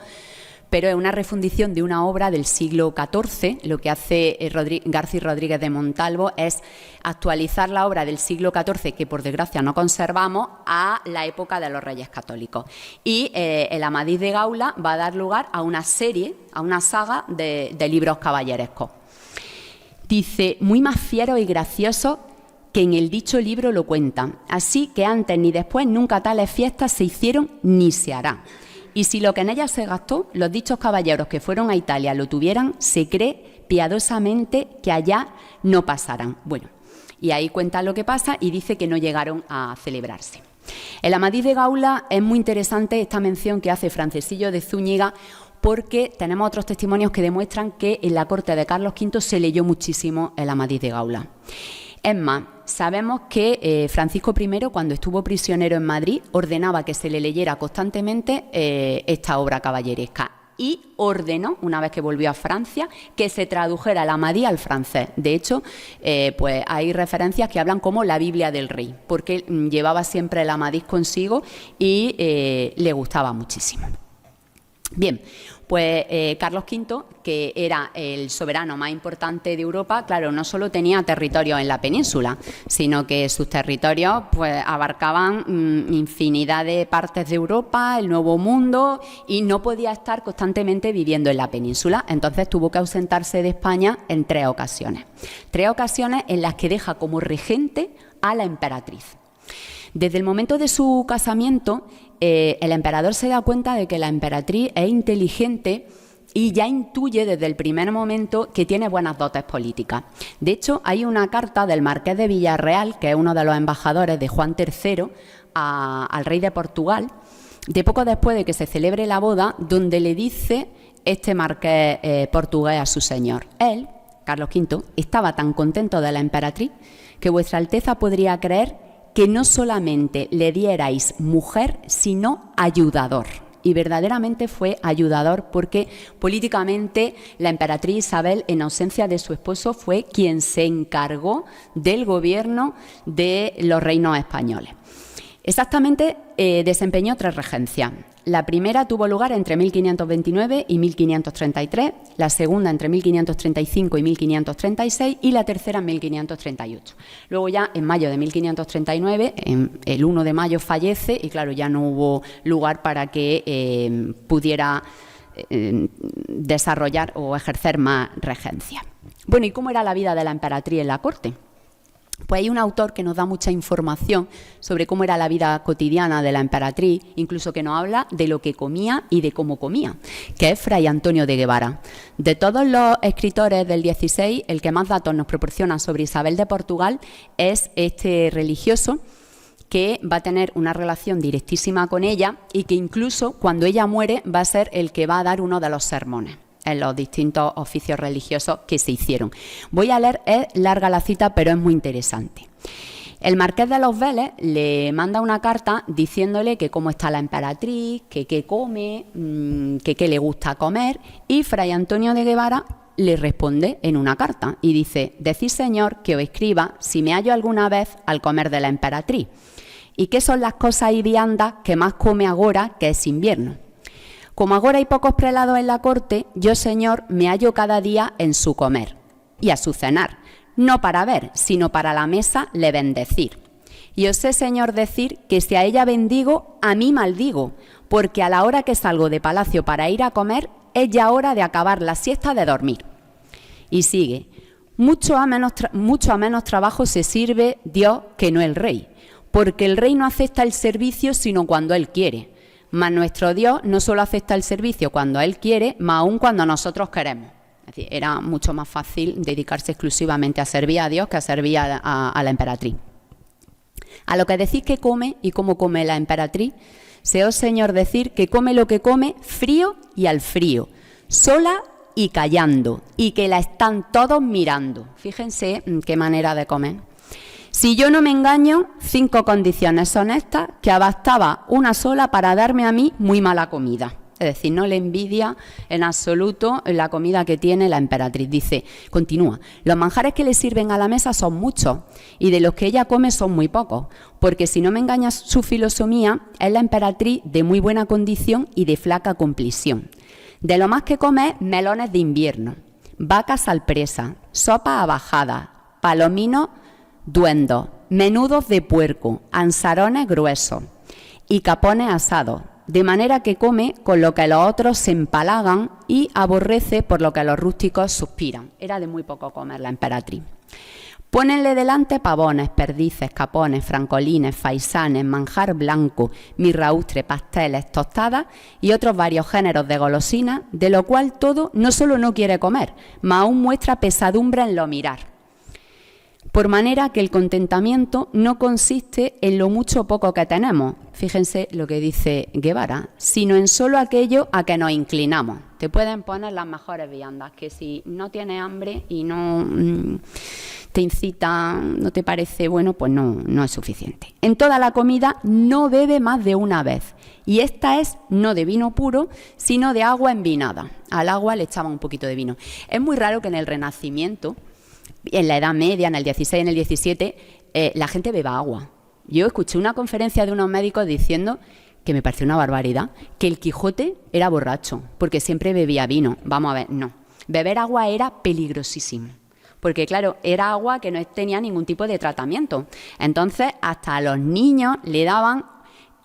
pero es una refundición de una obra del siglo XIV. Lo que hace García Rodríguez de Montalvo es actualizar la obra del siglo XIV, que por desgracia no conservamos, a la época de los Reyes Católicos. Y el Amadís de Gaula va a dar lugar a una serie, a una saga de libros caballerescos. Dice, muy más fiero y gracioso que en el dicho libro lo cuentan. Así que antes ni después nunca tales fiestas se hicieron ni se hará. Y si lo que en ellas se gastó, los dichos caballeros que fueron a Italia lo tuvieran, se cree piadosamente que allá no pasarán. Bueno, y ahí cuenta lo que pasa y dice que no llegaron a celebrarse. El Amadís de Gaula es muy interesante esta mención que hace Francesillo de Zúñiga, porque tenemos otros testimonios que demuestran que en la corte de Carlos V se leyó muchísimo el Amadís de Gaula. Es más, sabemos que Francisco I, cuando estuvo prisionero en Madrid, ordenaba que se le leyera constantemente esta obra caballeresca y ordenó, una vez que volvió a Francia, que se tradujera el Amadís al francés. De hecho, pues hay referencias que hablan como la Biblia del Rey, porque llevaba siempre el Amadís consigo y le gustaba muchísimo. Bien, pues Carlos V, que era el soberano más importante de Europa, claro, no solo tenía territorios en la península, sino que sus territorios pues abarcaban infinidad de partes de Europa, el Nuevo Mundo, y no podía estar constantemente viviendo en la península. Entonces tuvo que ausentarse de España en 3 ocasiones. 3 ocasiones en las que deja como regente a la emperatriz. Desde el momento de su casamiento, el emperador se da cuenta de que la emperatriz es inteligente y ya intuye desde el primer momento que tiene buenas dotes políticas. De hecho, hay una carta del marqués de Villarreal, que es uno de los embajadores de Juan III, al rey de Portugal, de poco después de que se celebre la boda, donde le dice este marqués portugués a su señor: él, Carlos V, estaba tan contento de la emperatriz que vuestra Alteza podría creer que no solamente le dierais mujer, sino ayudador. Y verdaderamente fue ayudador, porque políticamente la emperatriz Isabel, en ausencia de su esposo, fue quien se encargó del gobierno de los reinos españoles. Exactamente desempeñó 3 regencias. La primera tuvo lugar entre 1529 y 1533, la segunda entre 1535 y 1536 y la tercera en 1538. Luego ya en mayo de 1539, el 1 de mayo fallece y claro, ya no hubo lugar para que pudiera desarrollar o ejercer más regencia. Bueno, ¿y cómo era la vida de la emperatriz en la corte? Pues hay un autor que nos da mucha información sobre cómo era la vida cotidiana de la emperatriz, incluso que nos habla de lo que comía y de cómo comía, que es Fray Antonio de Guevara. De todos los escritores del XVI, el que más datos nos proporciona sobre Isabel de Portugal es este religioso, que va a tener una relación directísima con ella y que incluso cuando ella muere va a ser el que va a dar uno de los sermones en los distintos oficios religiosos que se hicieron. Voy a leer, es larga la cita, pero es muy interesante. El marqués de los Vélez le manda una carta diciéndole que cómo está la emperatriz, que qué come, que qué le gusta comer, y Fray Antonio de Guevara le responde en una carta y dice: decid, señor, que os escriba si me hallo alguna vez al comer de la emperatriz, y qué son las cosas y viandas que más come agora, que es invierno. Como agora hay pocos prelados en la corte, yo, señor, me hallo cada día en su comer y a su cenar, no para ver, sino para la mesa le bendecir. Y os sé, señor, decir que si a ella bendigo, a mí maldigo, porque a la hora que salgo de palacio para ir a comer, es ya hora de acabar la siesta de dormir. Y sigue: mucho a menos trabajo se sirve Dios que no el rey, porque el rey no acepta el servicio sino cuando él quiere. Mas nuestro Dios no solo acepta el servicio cuando Él quiere, más aún cuando nosotros queremos. Es decir, era mucho más fácil dedicarse exclusivamente a servir a Dios que a servir a la emperatriz. A lo que decís que come y cómo come la emperatriz, sé, oh Señor, decir que come lo que come frío y al frío, sola y callando, y que la están todos mirando. Fíjense qué manera de comer. Si yo no me engaño, 5 condiciones son estas, que bastaba una sola para darme a mí muy mala comida. Es decir, no le envidia en absoluto la comida que tiene la emperatriz. Dice, continúa: los manjares que le sirven a la mesa son muchos y de los que ella come son muy pocos, porque si no me engaña su filosofía, es la emperatriz de muy buena condición y de flaca complexión. De lo más que come, melones de invierno, vacas al presa, sopa a bajada, palominos duendos, menudos de puerco, ansarones gruesos y capones asados, de manera que come con lo que los otros se empalagan y aborrece por lo que los rústicos suspiran. Era de muy poco comer la emperatriz. Pónenle delante pavones, perdices, capones, francolines, faisanes, manjar blanco, mirraustre, pasteles, tostadas y otros varios géneros de golosinas, de lo cual todo no solo no quiere comer, mas aún muestra pesadumbre en lo mirar. Por manera que el contentamiento no consiste en lo mucho o poco que tenemos, fíjense lo que dice Guevara, sino en solo aquello a que nos inclinamos. Te pueden poner las mejores viandas, que si no tienes hambre y no te incita, no te parece bueno, pues no es suficiente. En toda la comida no bebe más de una vez. Y esta es no de vino puro, sino de agua envinada. Al agua le echaban un poquito de vino. Es muy raro que en el Renacimiento, en la Edad Media, en el 16, en el 17, la gente beba agua. Yo escuché una conferencia de unos médicos diciendo, que me pareció una barbaridad, que el Quijote era borracho, porque siempre bebía vino. Vamos a ver, no. Beber agua era peligrosísimo, porque claro, era agua que no tenía ningún tipo de tratamiento. Entonces, hasta a los niños le daban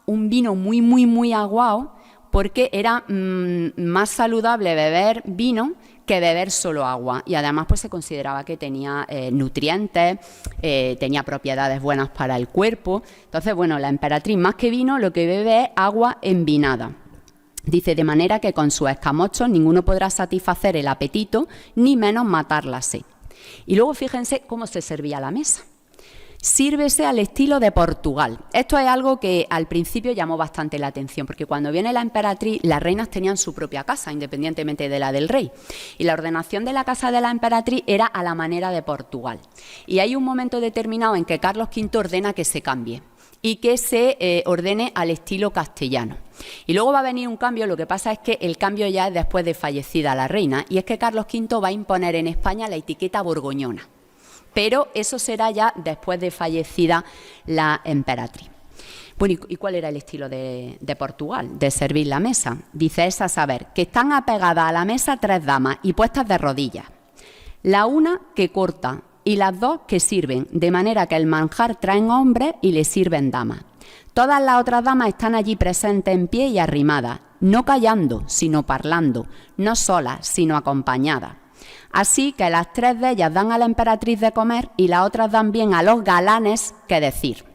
un vino muy, muy, muy aguado, porque era más saludable beber vino que beber solo agua. Y además pues se consideraba que tenía nutrientes, tenía propiedades buenas para el cuerpo. Entonces, bueno, la emperatriz más que vino lo que bebe es agua envinada. Dice, de manera que con sus escamochos ninguno podrá satisfacer el apetito, ni menos matar la sed. Y luego fíjense cómo se servía la mesa. Sírvese al estilo de Portugal. Esto es algo que al principio llamó bastante la atención, porque cuando viene la emperatriz, las reinas tenían su propia casa, independientemente de la del rey. Y la ordenación de la casa de la emperatriz era a la manera de Portugal. Y hay un momento determinado en que Carlos V ordena que se cambie y que se ordene al estilo castellano. Y luego va a venir un cambio, lo que pasa es que el cambio ya es después de fallecida la reina, y es que Carlos V va a imponer en España la etiqueta borgoñona. Pero eso será ya después de fallecida la emperatriz. Bueno, ¿y cuál era el estilo de Portugal, de servir la mesa? Dice, es a saber, que están apegadas a la mesa 3 damas y puestas de rodillas. La una que corta y las 2 que sirven, de manera que el manjar traen hombres y le sirven damas. Todas las otras damas están allí presentes en pie y arrimadas, no callando, sino parlando, no solas, sino acompañadas. Así que las 3 de ellas dan a la emperatriz de comer y las otras dan bien a los galanes que decir.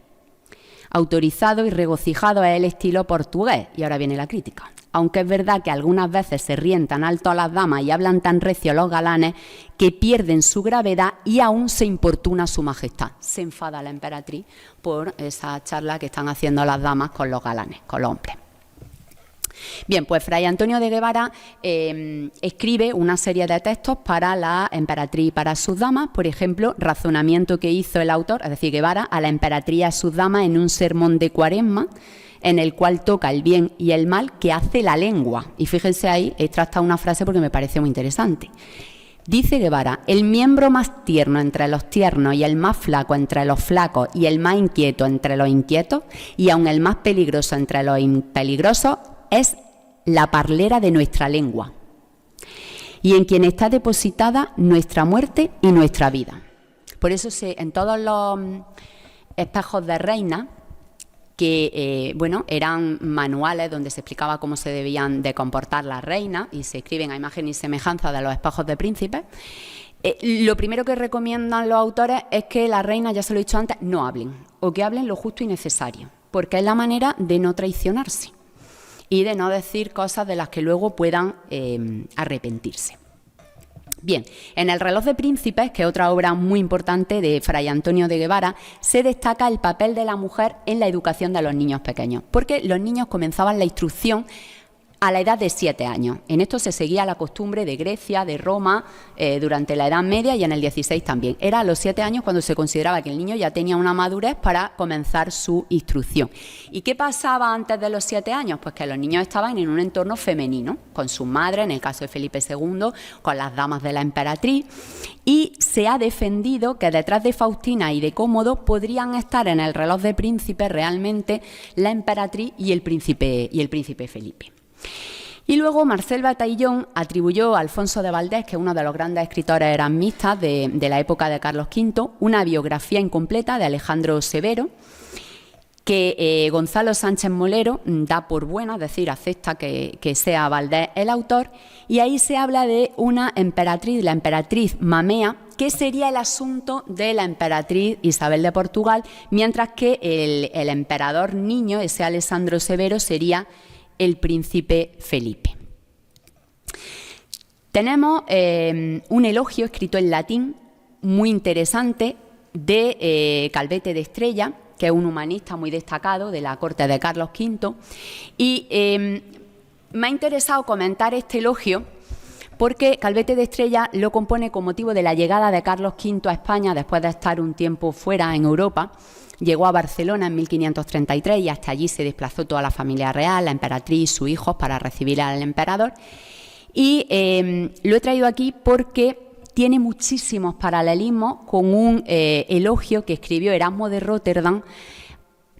Autorizado y regocijado es el estilo portugués, y ahora viene la crítica. Aunque es verdad que algunas veces se ríen tan alto a las damas y hablan tan recio los galanes que pierden su gravedad y aún se importuna su majestad. Se enfada la emperatriz por esa charla que están haciendo las damas con los galanes, con los hombres. Bien, pues Fray Antonio de Guevara escribe una serie de textos para la emperatriz y para sus damas. Por ejemplo, razonamiento que hizo el autor, es decir, Guevara, a la emperatriz y a sus damas en un sermón de Cuaresma, en el cual toca el bien y el mal que hace la lengua. Y fíjense ahí, extracta una frase porque me parece muy interesante. Dice Guevara, el miembro más tierno entre los tiernos y el más flaco entre los flacos y el más inquieto entre los inquietos y aun el más peligroso entre los peligrosos es la parlera de nuestra lengua y en quien está depositada nuestra muerte y nuestra vida. Por eso en todos los espejos de reina, que eran manuales donde se explicaba cómo se debían de comportar las reinas y se escriben a imagen y semejanza de los espejos de príncipes, lo primero que recomiendan los autores es que las reinas, ya se lo he dicho antes, no hablen, o que hablen lo justo y necesario, porque es la manera de no traicionarse y de no decir cosas de las que luego puedan arrepentirse. Bien, en El reloj de príncipes, que es otra obra muy importante de Fray Antonio de Guevara, se destaca el papel de la mujer en la educación de los niños pequeños, porque los niños comenzaban la instrucción a la edad de 7 años. En esto se seguía la costumbre de Grecia, de Roma, durante la Edad Media y en el 16 también. Era a los 7 años cuando se consideraba que el niño ya tenía una madurez para comenzar su instrucción. ¿Y qué pasaba antes de los 7 años? Pues que los niños estaban en un entorno femenino, con su madre, en el caso de Felipe II, con las damas de la emperatriz, y se ha defendido que detrás de Faustina y de Cómodo podrían estar en El reloj de príncipes realmente la emperatriz y el príncipe Felipe. Y luego Marcel Bataillon atribuyó a Alfonso de Valdés, que es uno de los grandes escritores erasmistas de la época de Carlos V, una biografía incompleta de Alejandro Severo, que Gonzalo Sánchez Molero da por buena, es decir, acepta que sea Valdés el autor, y ahí se habla de una emperatriz, la emperatriz Mamea, que sería el asunto de la emperatriz Isabel de Portugal, mientras que el emperador niño, ese Alessandro Severo, sería el príncipe Felipe. Tenemos un elogio escrito en latín muy interesante de Calvete de Estrella, que es un humanista muy destacado de la corte de Carlos V, y me ha interesado comentar este elogio porque Calvete de Estrella lo compone con motivo de la llegada de Carlos V a España después de estar un tiempo fuera en Europa. Llegó a Barcelona en 1533 y hasta allí se desplazó toda la familia real, la emperatriz y sus hijos para recibir al emperador. Y lo he traído aquí porque tiene muchísimos paralelismos con un elogio que escribió Erasmo de Róterdam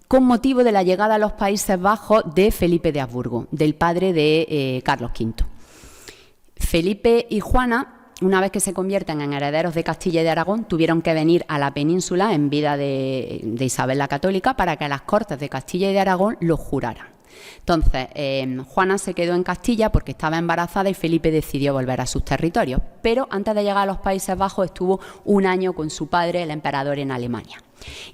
con motivo de la llegada a los Países Bajos de Felipe de Habsburgo, del padre de Carlos V. Felipe y Juana, una vez que se convierten en herederos de Castilla y de Aragón, tuvieron que venir a la península en vida de Isabel la Católica para que las Cortes de Castilla y de Aragón los juraran. Entonces, Juana se quedó en Castilla porque estaba embarazada y Felipe decidió volver a sus territorios. Pero antes de llegar a los Países Bajos estuvo un año con su padre, el emperador, en Alemania.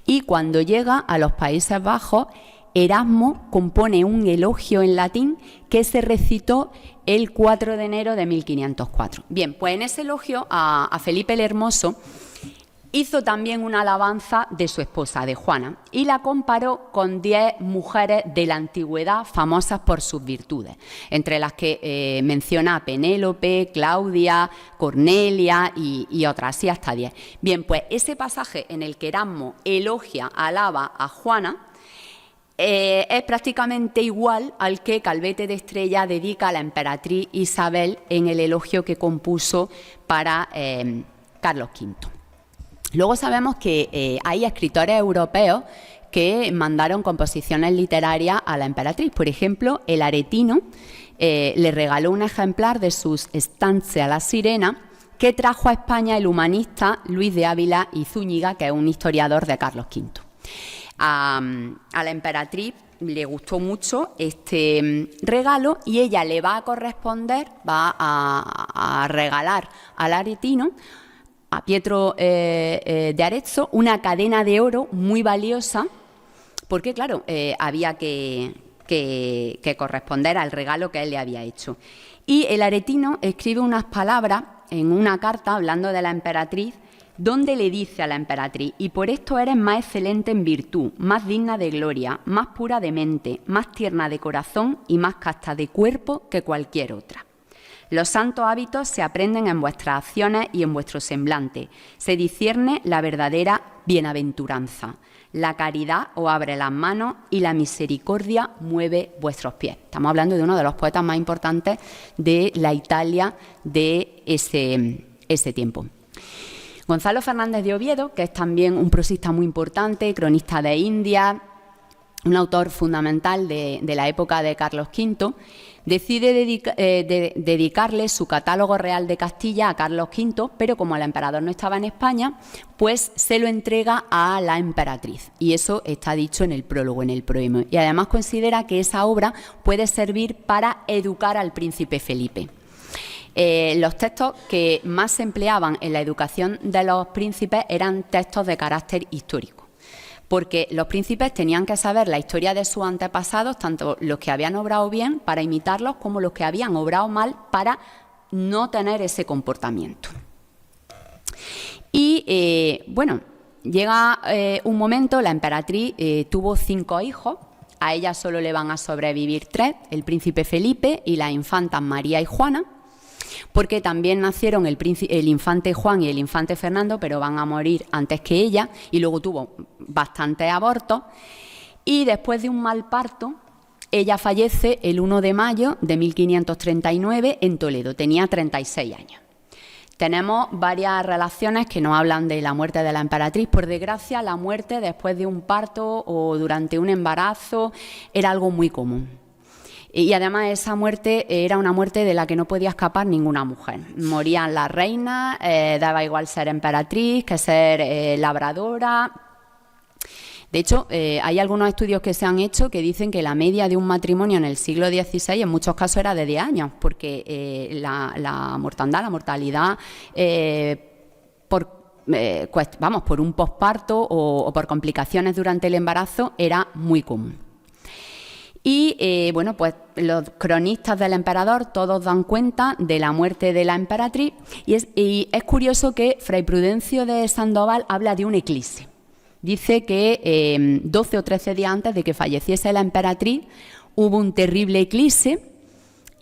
Y cuando llega a los Países Bajos, Erasmo compone un elogio en latín que se recitó el 4 de enero de 1504. Bien, pues en ese elogio a Felipe el Hermoso hizo también una alabanza de su esposa, de Juana, y la comparó con 10 mujeres de la antigüedad famosas por sus virtudes, entre las que menciona a Penélope, Claudia, Cornelia y otras, así hasta 10. Bien, pues ese pasaje en el que Erasmo elogia, alaba a Juana, es prácticamente igual al que Calvete de Estrella dedica a la emperatriz Isabel en el elogio que compuso para Carlos V. Luego sabemos que hay escritores europeos que mandaron composiciones literarias a la emperatriz. Por ejemplo, el Aretino le regaló un ejemplar de sus Stanze a la Sirena que trajo a España el humanista Luis de Ávila y Zúñiga, que es un historiador de Carlos V. A la emperatriz le gustó mucho este regalo y ella le va a corresponder, va a regalar al Aretino, a Pietro de Arezzo, una cadena de oro muy valiosa, porque claro, había que corresponder al regalo que él le había hecho. Y el Aretino escribe unas palabras en una carta hablando de la emperatriz, donde le dice a la emperatriz: y por esto eres más excelente en virtud, más digna de gloria, más pura de mente, más tierna de corazón y más casta de cuerpo que cualquier otra. Los santos hábitos se aprenden en vuestras acciones y en vuestro semblante. Se discierne la verdadera bienaventuranza. La caridad os abre las manos y la misericordia mueve vuestros pies. Estamos hablando de uno de los poetas más importantes de la Italia de ese tiempo. Gonzalo Fernández de Oviedo, que es también un prosista muy importante, cronista de India, un autor fundamental de la época de Carlos V, decide dedicarle su catálogo real de Castilla a Carlos V, pero como el emperador no estaba en España, pues se lo entrega a la emperatriz. Y eso está dicho en el prólogo, en el proemio. Y además considera que esa obra puede servir para educar al príncipe Felipe. Los textos que más se empleaban en la educación de los príncipes eran textos de carácter histórico, porque los príncipes tenían que saber la historia de sus antepasados, tanto los que habían obrado bien para imitarlos como los que habían obrado mal para no tener ese comportamiento. Y bueno, llega un momento, la emperatriz tuvo 5 hijos, a ella solo le van a sobrevivir 3, el príncipe Felipe y las infantas María y Juana, porque también nacieron el infante Juan y el infante Fernando, pero van a morir antes que ella, y luego tuvo bastantes abortos, y después de un mal parto, ella fallece el 1 de mayo de 1539 en Toledo, tenía 36 años. Tenemos varias relaciones que nos hablan de la muerte de la emperatriz. Por desgracia, la muerte después de un parto o durante un embarazo era algo muy común. Y además esa muerte era una muerte de la que no podía escapar ninguna mujer. Morían las reinas, daba igual ser emperatriz que ser labradora. De hecho, hay algunos estudios que se han hecho que dicen que la media de un matrimonio en el siglo XVI en muchos casos era de 10 años, porque la mortalidad por un posparto o por complicaciones durante el embarazo era muy común. Y bueno, pues los cronistas del emperador todos dan cuenta de la muerte de la emperatriz y es curioso que Fray Prudencio de Sandoval habla de un eclipse. Dice que 12 o 13 días antes de que falleciese la emperatriz hubo un terrible eclipse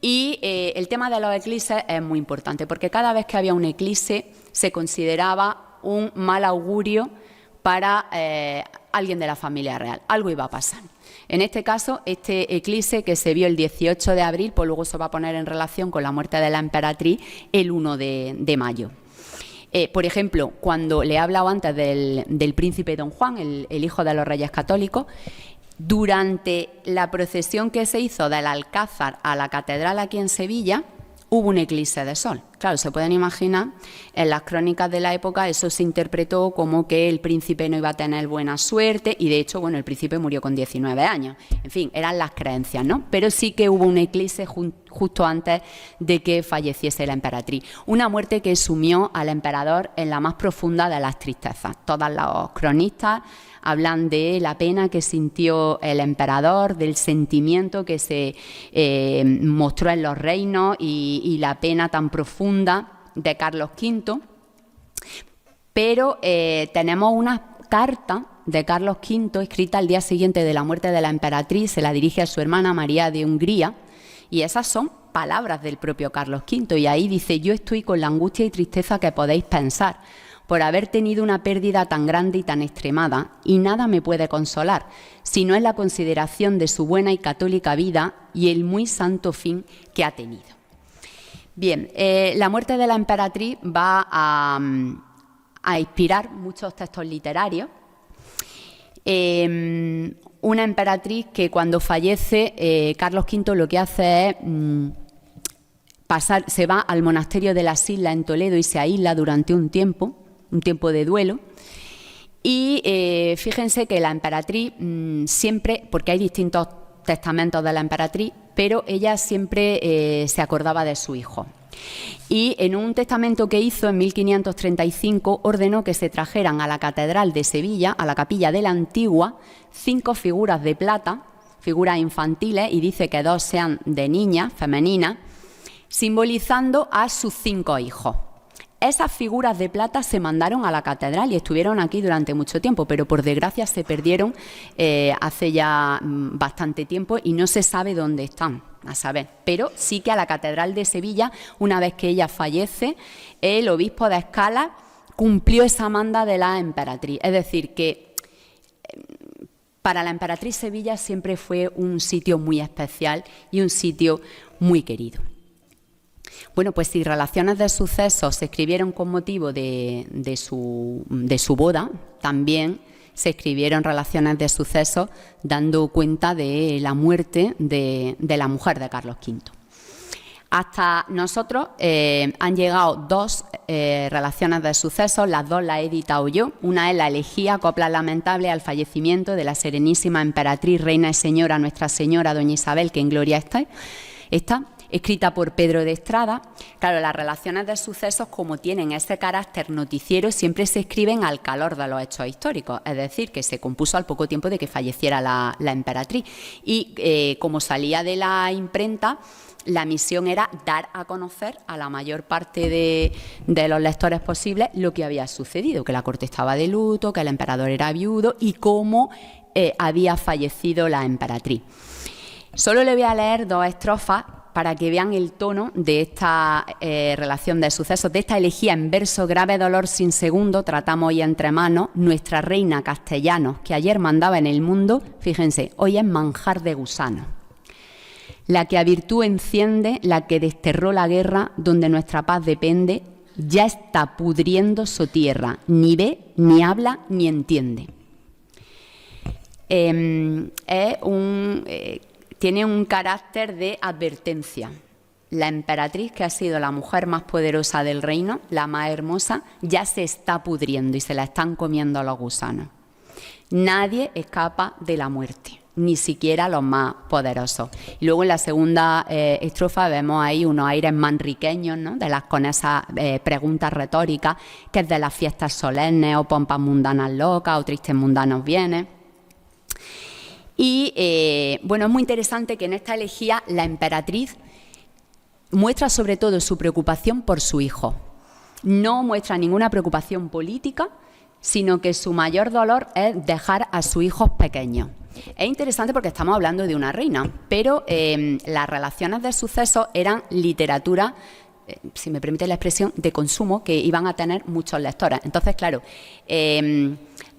Y el tema de los eclipses es muy importante, porque cada vez que había un eclipse se consideraba un mal augurio para alguien de la familia real. Algo iba a pasar. En este caso, este eclipse que se vio el 18 de abril, pues luego se va a poner en relación con la muerte de la emperatriz el 1 de mayo. Por ejemplo, cuando le he hablado antes del príncipe Don Juan, el hijo de los reyes católicos, durante la procesión que se hizo del Alcázar a la catedral aquí en Sevilla, hubo un eclipse de sol. Claro, se pueden imaginar, en las crónicas de la época eso se interpretó como que el príncipe no iba a tener buena suerte y de hecho, bueno, el príncipe murió con 19 años. En fin, eran las creencias, ¿no? Pero sí que hubo un eclipse justo antes de que falleciese la emperatriz. Una muerte que sumió al emperador en la más profunda de las tristezas. Todos los cronistas hablan de la pena que sintió el emperador, del sentimiento que se mostró en los reinos y la pena tan profunda de Carlos V. Pero tenemos una carta de Carlos V escrita al día siguiente de la muerte de la emperatriz, se la dirige a su hermana María de Hungría, y esas son palabras del propio Carlos V, y ahí dice: yo estoy con la angustia y tristeza que podéis pensar, por haber tenido una pérdida tan grande y tan extremada, y nada me puede consolar, sino en la consideración de su buena y católica vida y el muy santo fin que ha tenido. Bien, la muerte de la emperatriz va a inspirar muchos textos literarios. Una emperatriz que cuando fallece, Carlos V lo que hace es se va al monasterio de las Islas en Toledo y se aísla durante un tiempo de duelo. Y fíjense que la emperatriz siempre, porque hay distintos testamentos de la emperatriz, pero ella siempre se acordaba de su hijo. Y en un testamento que hizo en 1535 ordenó que se trajeran a la catedral de Sevilla, a la capilla de la Antigua, 5 figuras de plata, figuras infantiles, y dice que 2 sean de niñas, femeninas, simbolizando a sus 5 hijos. Esas figuras de plata se mandaron a la catedral y estuvieron aquí durante mucho tiempo, pero por desgracia se perdieron hace ya bastante tiempo y no se sabe dónde están, a saber. Pero sí que a la catedral de Sevilla, una vez que ella fallece, el obispo de Escala cumplió esa manda de la emperatriz. Es decir, que para la emperatriz Sevilla siempre fue un sitio muy especial y un sitio muy querido. Bueno, pues si relaciones de sucesos se escribieron con motivo de su boda, también se escribieron relaciones de sucesos dando cuenta de la muerte de la mujer de Carlos V. Hasta nosotros han llegado 2 relaciones de sucesos, las 2 las he editado yo. Una es la elegía, coplas lamentables al fallecimiento de la serenísima emperatriz, reina y señora, Nuestra Señora, doña Isabel, que en gloria está, escrita por Pedro de Estrada. Claro, las relaciones de sucesos, como tienen ese carácter noticiero, siempre se escriben al calor de los hechos históricos, es decir, que se compuso al poco tiempo de que falleciera la emperatriz. Y como salía de la imprenta, la misión era dar a conocer a la mayor parte de los lectores posibles lo que había sucedido, que la corte estaba de luto, que el emperador era viudo y cómo había fallecido la emperatriz. Solo le voy a leer 2 estrofas para que vean el tono de esta relación de sucesos, de esta elegía en verso: grave dolor sin segundo, tratamos hoy entre manos, nuestra reina castellanos, que ayer mandaba en el mundo, fíjense, hoy es manjar de gusano. La que a virtud enciende, la que desterró la guerra, donde nuestra paz depende, ya está pudriendo su tierra, ni ve, ni habla, ni entiende. Tiene un carácter de advertencia. La emperatriz, que ha sido la mujer más poderosa del reino, la más hermosa, ya se está pudriendo y se la están comiendo los gusanos. Nadie escapa de la muerte, ni siquiera los más poderosos. Y luego en la segunda estrofa vemos ahí unos aires manriqueños, ¿no? Con esas preguntas retóricas, que es de las fiestas solemnes o pompas mundanas locas o tristes mundanos bienes. Y bueno, es muy interesante que en esta elegía la emperatriz muestra sobre todo su preocupación por su hijo. No muestra ninguna preocupación política, sino que su mayor dolor es dejar a sus hijos pequeños. Es interesante porque estamos hablando de una reina, pero las relaciones de sucesos eran literatura, si me permite la expresión, de consumo, que iban a tener muchos lectores. Entonces, claro,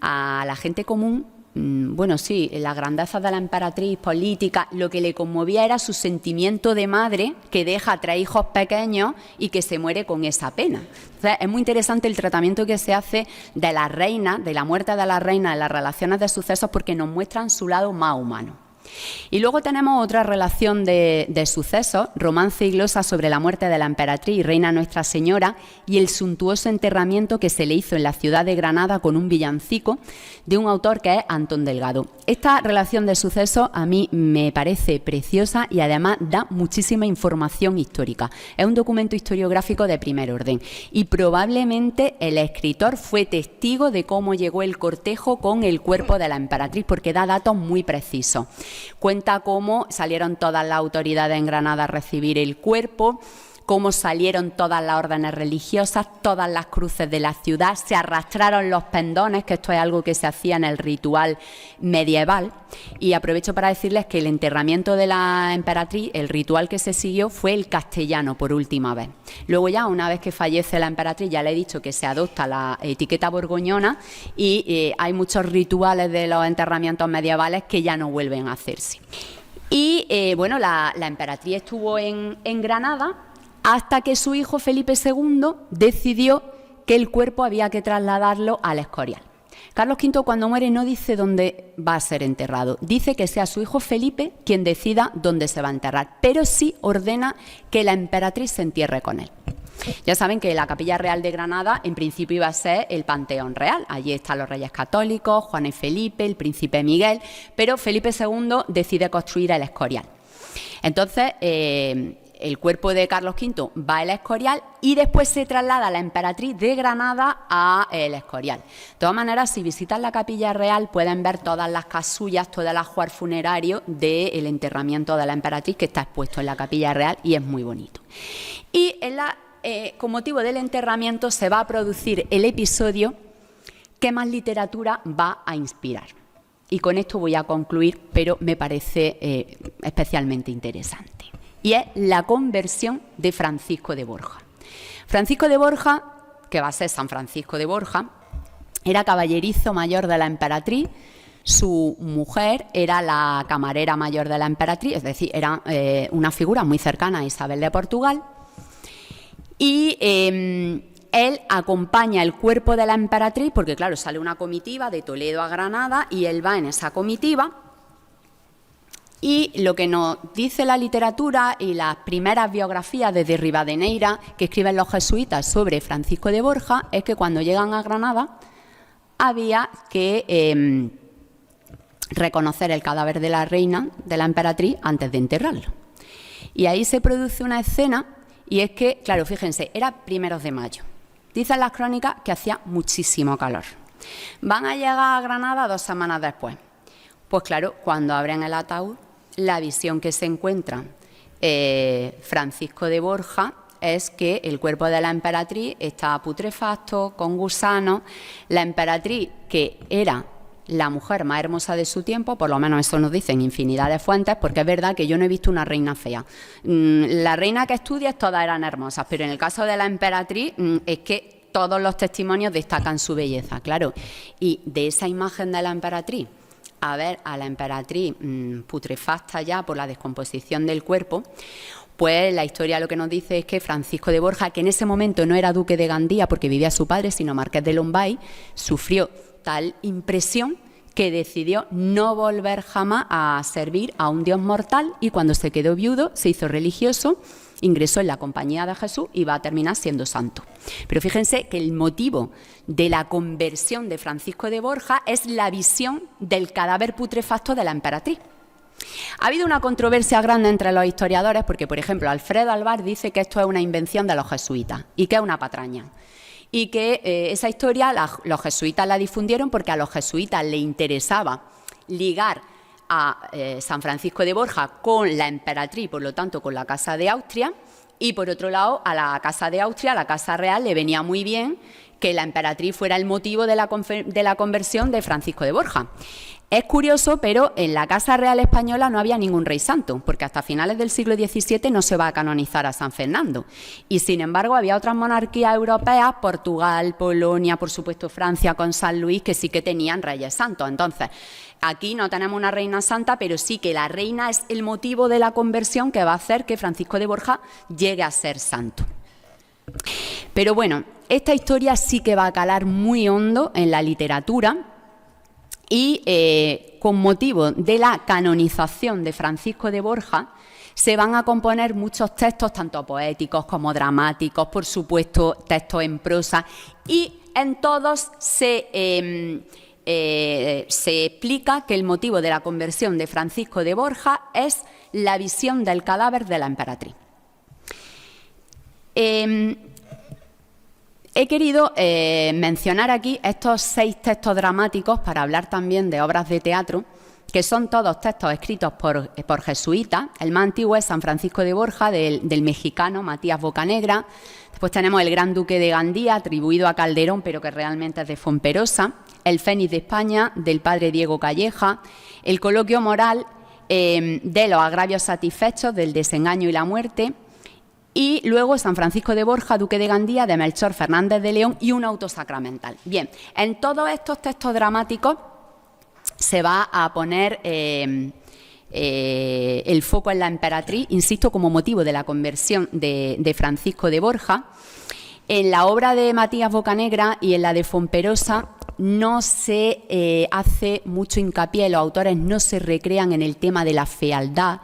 a la gente común, bueno, sí, las grandezas de la emperatriz política, lo que le conmovía era su sentimiento de madre que deja a 3 hijos pequeños y que se muere con esa pena. Entonces, es muy interesante el tratamiento que se hace de la reina, de la muerte de la reina en las relaciones de sucesos, porque nos muestran su lado más humano. Y luego tenemos otra relación de sucesos, romance y glosa sobre la muerte de la emperatriz y reina Nuestra Señora y el suntuoso enterramiento que se le hizo en la ciudad de Granada con un villancico de un autor que es Antón Delgado. Esta relación de sucesos a mí me parece preciosa y además da muchísima información histórica. Es un documento historiográfico de primer orden y probablemente el escritor fue testigo de cómo llegó el cortejo con el cuerpo de la emperatriz, porque da datos muy precisos. Cuenta cómo salieron todas las autoridades en Granada a recibir el cuerpo, cómo salieron todas las órdenes religiosas, todas las cruces de la ciudad, se arrastraron los pendones, que esto es algo que se hacía en el ritual medieval. Y aprovecho para decirles que el enterramiento de la emperatriz, el ritual que se siguió fue el castellano por última vez. Luego ya, una vez que fallece la emperatriz, ya le he dicho que se adopta la etiqueta borgoñona y hay muchos rituales de los enterramientos medievales que ya no vuelven a hacerse. Y bueno, la emperatriz estuvo en Granada hasta que su hijo Felipe II decidió que el cuerpo había que trasladarlo al Escorial. Carlos V, cuando muere, no dice dónde va a ser enterrado, dice que sea su hijo Felipe quien decida dónde se va a enterrar, pero sí ordena que la emperatriz se entierre con él. Ya saben que la Capilla Real de Granada en principio iba a ser el Panteón Real. Allí están los reyes católicos, Juan y Felipe, el príncipe Miguel, pero Felipe II decide construir el Escorial. Entonces, el cuerpo de Carlos V va al Escorial y después se traslada a la emperatriz de Granada a el Escorial. De todas maneras, si visitan la Capilla Real pueden ver todas las casullas, todo el ajuar funerario del enterramiento de la emperatriz, que está expuesto en la Capilla Real y es muy bonito. Y con motivo del enterramiento se va a producir el episodio que más literatura va a inspirar. Y con esto voy a concluir, pero me parece especialmente interesante. Y es la conversión de Francisco de Borja. Francisco de Borja, que va a ser San Francisco de Borja, era caballerizo mayor de la emperatriz. Su mujer era la camarera mayor de la emperatriz, es decir, era una figura muy cercana a Isabel de Portugal. Y él acompaña el cuerpo de la emperatriz, porque claro, sale una comitiva de Toledo a Granada y él va en esa comitiva. Y lo que nos dice la literatura y las primeras biografías desde Rivadeneira que escriben los jesuitas sobre Francisco de Borja es que cuando llegan a Granada había que reconocer el cadáver de la reina, de la emperatriz, antes de enterrarlo. Y ahí se produce una escena, y es que, claro, fíjense, era primeros de mayo. Dicen las crónicas que hacía muchísimo calor. Van a llegar a Granada 2 semanas después. Pues claro, cuando abren el ataúd, la visión que se encuentra Francisco de Borja es que el cuerpo de la emperatriz está putrefacto, con gusanos. La emperatriz, que era la mujer más hermosa de su tiempo, por lo menos eso nos dicen infinidad de fuentes, porque es verdad que yo no he visto una reina fea. La reina que estudias todas eran hermosas, pero en el caso de la emperatriz es que todos los testimonios destacan su belleza, claro. Y de esa imagen de la emperatriz, a ver a la emperatriz putrefacta ya por la descomposición del cuerpo, pues la historia lo que nos dice es que Francisco de Borja, que en ese momento no era duque de Gandía porque vivía su padre, sino marqués de Lombay, sufrió tal impresión que decidió no volver jamás a servir a un dios mortal, y cuando se quedó viudo se hizo religioso, ingresó en la Compañía de Jesús y va a terminar siendo santo. Pero fíjense que el motivo de la conversión de Francisco de Borja es la visión del cadáver putrefacto de la emperatriz. Ha habido una controversia grande entre los historiadores porque, por ejemplo, Alfredo Alvar dice que esto es una invención de los jesuitas y que es una patraña. Y que esa historia los jesuitas la difundieron porque a los jesuitas les interesaba ligar a San Francisco de Borja con la emperatriz, por lo tanto con la Casa de Austria, y por otro lado a la Casa de Austria, a la Casa Real, le venía muy bien que la emperatriz fuera el motivo de la conversión de Francisco de Borja. Es curioso, pero en la Casa Real Española no había ningún rey santo, porque hasta finales del siglo XVII no se va a canonizar a San Fernando. Y sin embargo había otras monarquías europeas, Portugal, Polonia, por supuesto Francia con San Luis, que sí que tenían reyes santos. Entonces, aquí no tenemos una reina santa, pero sí que la reina es el motivo de la conversión que va a hacer que Francisco de Borja llegue a ser santo. Pero bueno, esta historia sí que va a calar muy hondo en la literatura. Y con motivo de la canonización de Francisco de Borja se van a componer muchos textos, tanto poéticos como dramáticos, por supuesto textos en prosa, y en todos se explica que el motivo de la conversión de Francisco de Borja es la visión del cadáver de la emperatriz. He querido mencionar aquí estos 6 textos dramáticos para hablar también de obras de teatro, que son todos textos escritos por jesuitas. El más antiguo es San Francisco de Borja, del mexicano Matías Bocanegra. Después tenemos El Gran Duque de Gandía, atribuido a Calderón, pero que realmente es de Fontperosa. El Fénix de España, del padre Diego Calleja. El Coloquio Moral, de los agravios satisfechos, del desengaño y la muerte. Y luego San Francisco de Borja, Duque de Gandía, de Melchor Fernández de León, y un auto sacramental. Bien, en todos estos textos dramáticos se va a poner el foco en la emperatriz, insisto, como motivo de la conversión de Francisco de Borja. En la obra de Matías Bocanegra y en la de Fontperosa no se hace mucho hincapié, los autores no se recrean en el tema de la fealdad,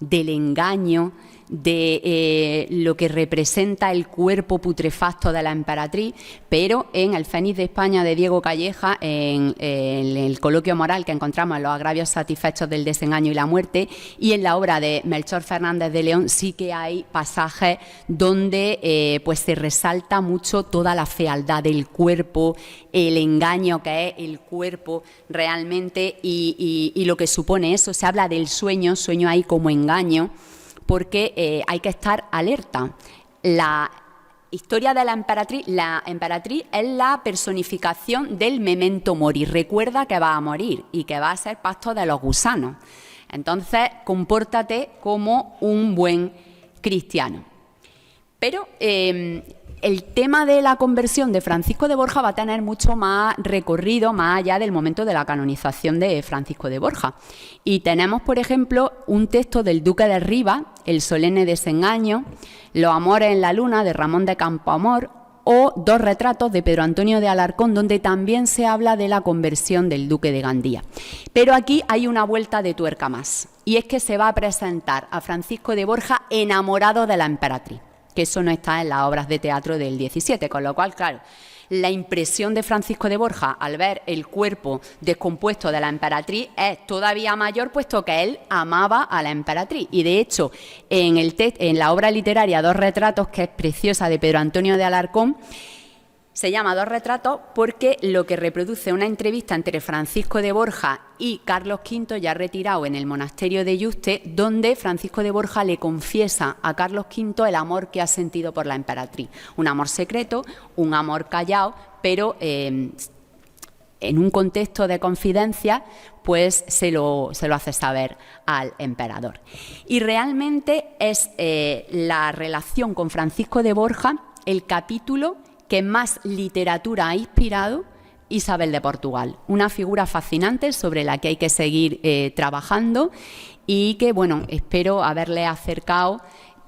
del engaño, de lo que representa el cuerpo putrefacto de la emperatriz, pero en El Fénix de España de Diego Calleja, en el Coloquio Moral que encontramos en los agravios satisfechos del desengaño y la muerte, y en la obra de Melchor Fernández de León sí que hay pasajes donde pues se resalta mucho toda la fealdad del cuerpo, el engaño que es el cuerpo realmente y lo que supone eso. Se habla del sueño ahí como engaño, porque hay que estar alerta. La historia de la emperatriz es la personificación del memento mori. Recuerda que va a morir y que va a ser pasto de los gusanos. Entonces, compórtate como un buen cristiano. Pero el tema de la conversión de Francisco de Borja va a tener mucho más recorrido más allá del momento de la canonización de Francisco de Borja. Y tenemos, por ejemplo, un texto del Duque de Rivas, El solemne desengaño, Los amores en la luna, de Ramón de Campoamor, o Dos retratos de Pedro Antonio de Alarcón, donde también se habla de la conversión del Duque de Gandía. Pero aquí hay una vuelta de tuerca más, y es que se va a presentar a Francisco de Borja enamorado de la emperatriz, que eso no está en las obras de teatro del 17, con lo cual, claro, la impresión de Francisco de Borja al ver el cuerpo descompuesto de la emperatriz es todavía mayor, puesto que él amaba a la emperatriz. Y de hecho, en la obra literaria Dos retratos, que es preciosa, de Pedro Antonio de Alarcón, se llama Dos retratos porque lo que reproduce una entrevista entre Francisco de Borja y Carlos V, ya retirado en el monasterio de Yuste, donde Francisco de Borja le confiesa a Carlos V el amor que ha sentido por la emperatriz. Un amor secreto, un amor callado, pero en un contexto de confidencia, pues se lo hace saber al emperador. Y realmente es la relación con Francisco de Borja el capítulo que más literatura ha inspirado Isabel de Portugal. Una figura fascinante sobre la que hay que seguir trabajando y que, bueno, espero haberle acercado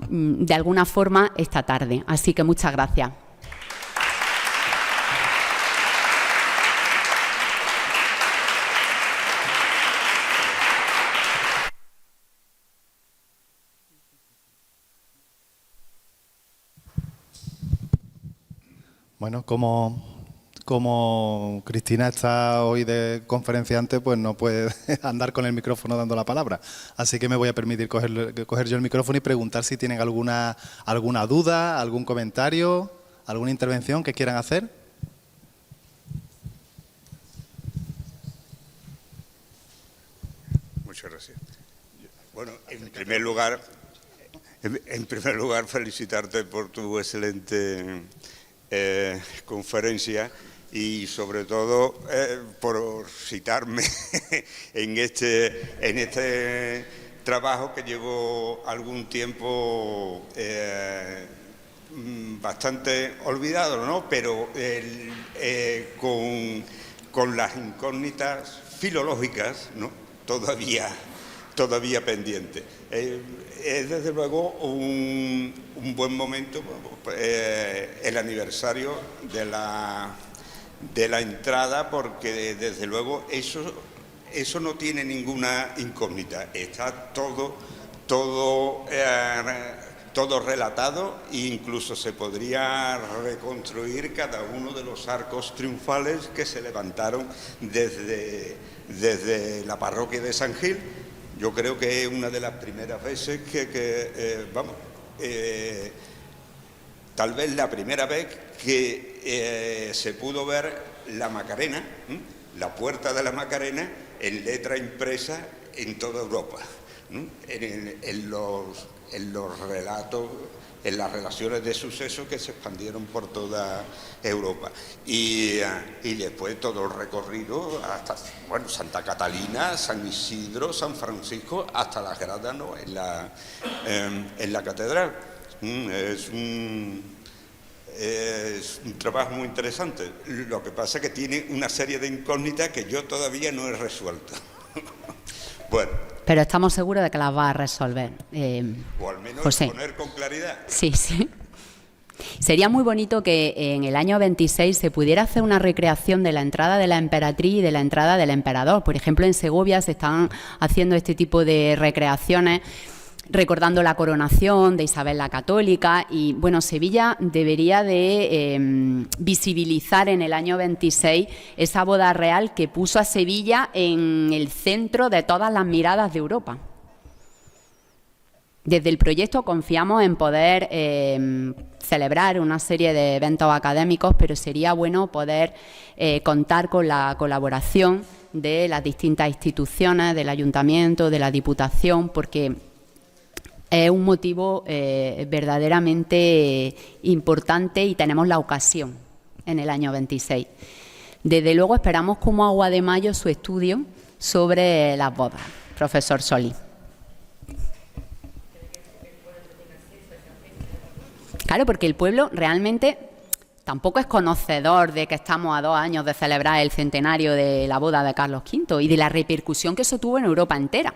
de alguna forma esta tarde. Así que muchas gracias. Bueno, como Cristina está hoy de conferenciante, pues no puede andar con el micrófono dando la palabra. Así que me voy a permitir coger yo el micrófono y preguntar si tienen alguna duda, algún comentario, alguna intervención que quieran hacer. Muchas gracias. Bueno, en primer lugar, felicitarte por tu excelente conferencia y sobre todo por citarme en este trabajo que llevo algún tiempo bastante olvidado, ¿no? Pero con las incógnitas filológicas, ¿no? todavía pendientes. Es desde luego un buen momento el aniversario de la entrada, porque desde luego eso no tiene ninguna incógnita, está todo relatado e incluso se podría reconstruir cada uno de los arcos triunfales que se levantaron desde la parroquia de San Gil. Yo creo que es una de las primeras veces tal vez la primera vez que se pudo ver la Macarena, la puerta de la Macarena, en letra impresa en toda Europa, en los relatos, en las relaciones de sucesos que se expandieron por toda Europa. Y después todo el recorrido hasta Santa Catalina, San Isidro, San Francisco, hasta las gradas, ¿no? en la catedral. Es un trabajo muy interesante. Lo que pasa es que tiene una serie de incógnitas que yo todavía no he resuelto. Bueno. Pero estamos seguros de que las va a resolver. O al menos José. Exponer con claridad. Sí. Sería muy bonito que en el año 26 se pudiera hacer una recreación de la entrada de la emperatriz y de la entrada del emperador. Por ejemplo, en Segovia se están haciendo este tipo de recreaciones, recordando la coronación de Isabel la Católica, y bueno, Sevilla debería de visibilizar en el año 26 esa boda real que puso a Sevilla en el centro de todas las miradas de Europa. Desde el proyecto confiamos en poder celebrar una serie de eventos académicos, pero sería bueno poder contar con la colaboración de las distintas instituciones, del Ayuntamiento, de la Diputación, porque es un motivo verdaderamente importante y tenemos la ocasión en el año 26. Desde luego esperamos como agua de mayo su estudio sobre las bodas, profesor Solís. Claro, porque el pueblo realmente tampoco es conocedor de que estamos a 2 años de celebrar el centenario de la boda de Carlos V y de la repercusión que eso tuvo en Europa entera.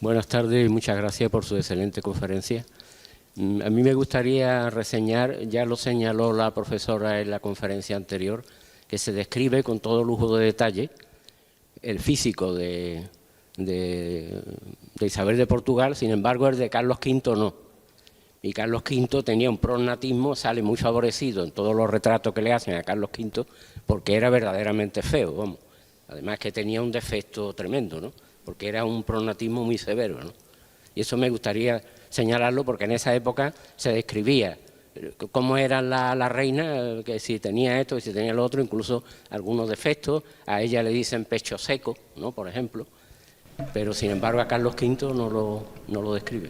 Buenas tardes y muchas gracias por su excelente conferencia. A mí me gustaría reseñar, ya lo señaló la profesora en la conferencia anterior, que se describe con todo lujo de detalle el físico de Isabel de Portugal, sin embargo el de Carlos V no. Y Carlos V tenía un prognatismo, sale muy favorecido en todos los retratos que le hacen a Carlos V, porque era verdaderamente feo, vamos. Además que tenía un defecto tremendo, ¿no? Porque era un prognatismo muy severo, ¿no? Y eso me gustaría señalarlo, porque en esa época se describía cómo era la reina, que si tenía esto, que si tenía lo otro, incluso algunos defectos. A ella le dicen pecho seco, ¿no? Por ejemplo, pero sin embargo a Carlos V no lo describe.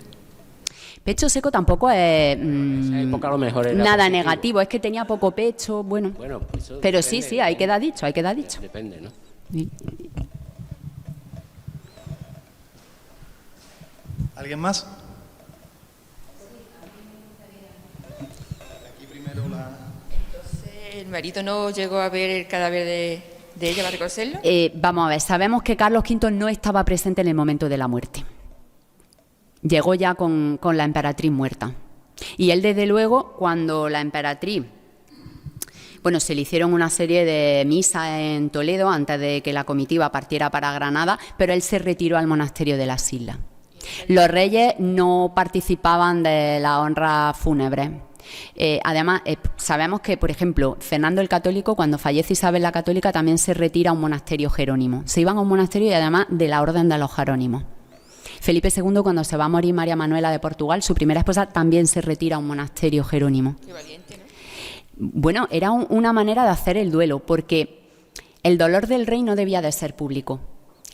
Pecho seco tampoco es en esa época a lo mejor era nada positivo. Negativo, es que tenía poco pecho, bueno pero depende, sí, ahí queda dicho, Depende, ¿no? Sí. ¿Alguien más? Entonces, ¿el marido no llegó a ver el cadáver de ella para reconocerlo? Vamos a ver, sabemos que Carlos V no estaba presente en el momento de la muerte. Llegó ya con la emperatriz muerta. Y él, desde luego, cuando la emperatriz... Bueno, se le hicieron una serie de misas en Toledo antes de que la comitiva partiera para Granada, pero él se retiró al monasterio de las Islas. Los reyes no participaban de las honras fúnebres. Además, sabemos que, por ejemplo, Fernando el Católico, cuando fallece Isabel la Católica, también se retira a un monasterio jerónimo. Se iban a un monasterio y además de la orden de los jerónimos. Felipe II, cuando se va a morir María Manuela de Portugal, su primera esposa, también se retira a un monasterio jerónimo. Qué valiente, ¿no? Bueno, era una manera de hacer el duelo, porque el dolor del rey no debía de ser público.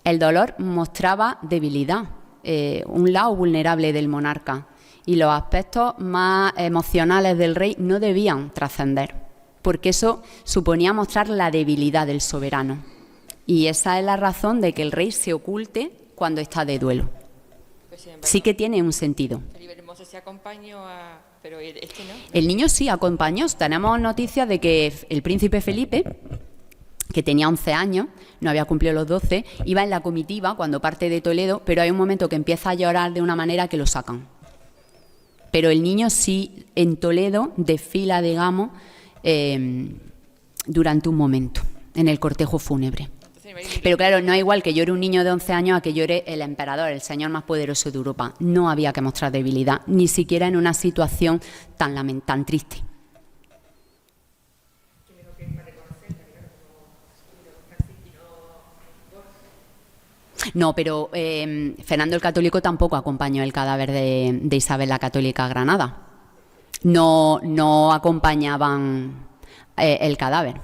El dolor mostraba debilidad, un lado vulnerable del monarca, y los aspectos más emocionales del rey no debían trascender, porque eso suponía mostrar la debilidad del soberano. Y esa es la razón de que el rey se oculte cuando está de duelo. Pues, sin embargo, Sí que tiene un sentido. Felipe Hermoso se acompañó a... Pero este no. El niño sí acompañó. Tenemos noticias de que el príncipe Felipe, que tenía 11 años, no había cumplido los 12, iba en la comitiva cuando parte de Toledo, pero hay un momento que empieza a llorar de una manera que lo sacan. Pero el niño sí, en Toledo, desfila, digamos, durante un momento, en el cortejo fúnebre. Pero claro, no es igual que llore un niño de 11 años a que llore el emperador, el señor más poderoso de Europa. No había que mostrar debilidad, ni siquiera en una situación tan triste. No, pero Fernando el Católico tampoco acompañó el cadáver de Isabel la Católica a Granada. No acompañaban el cadáver.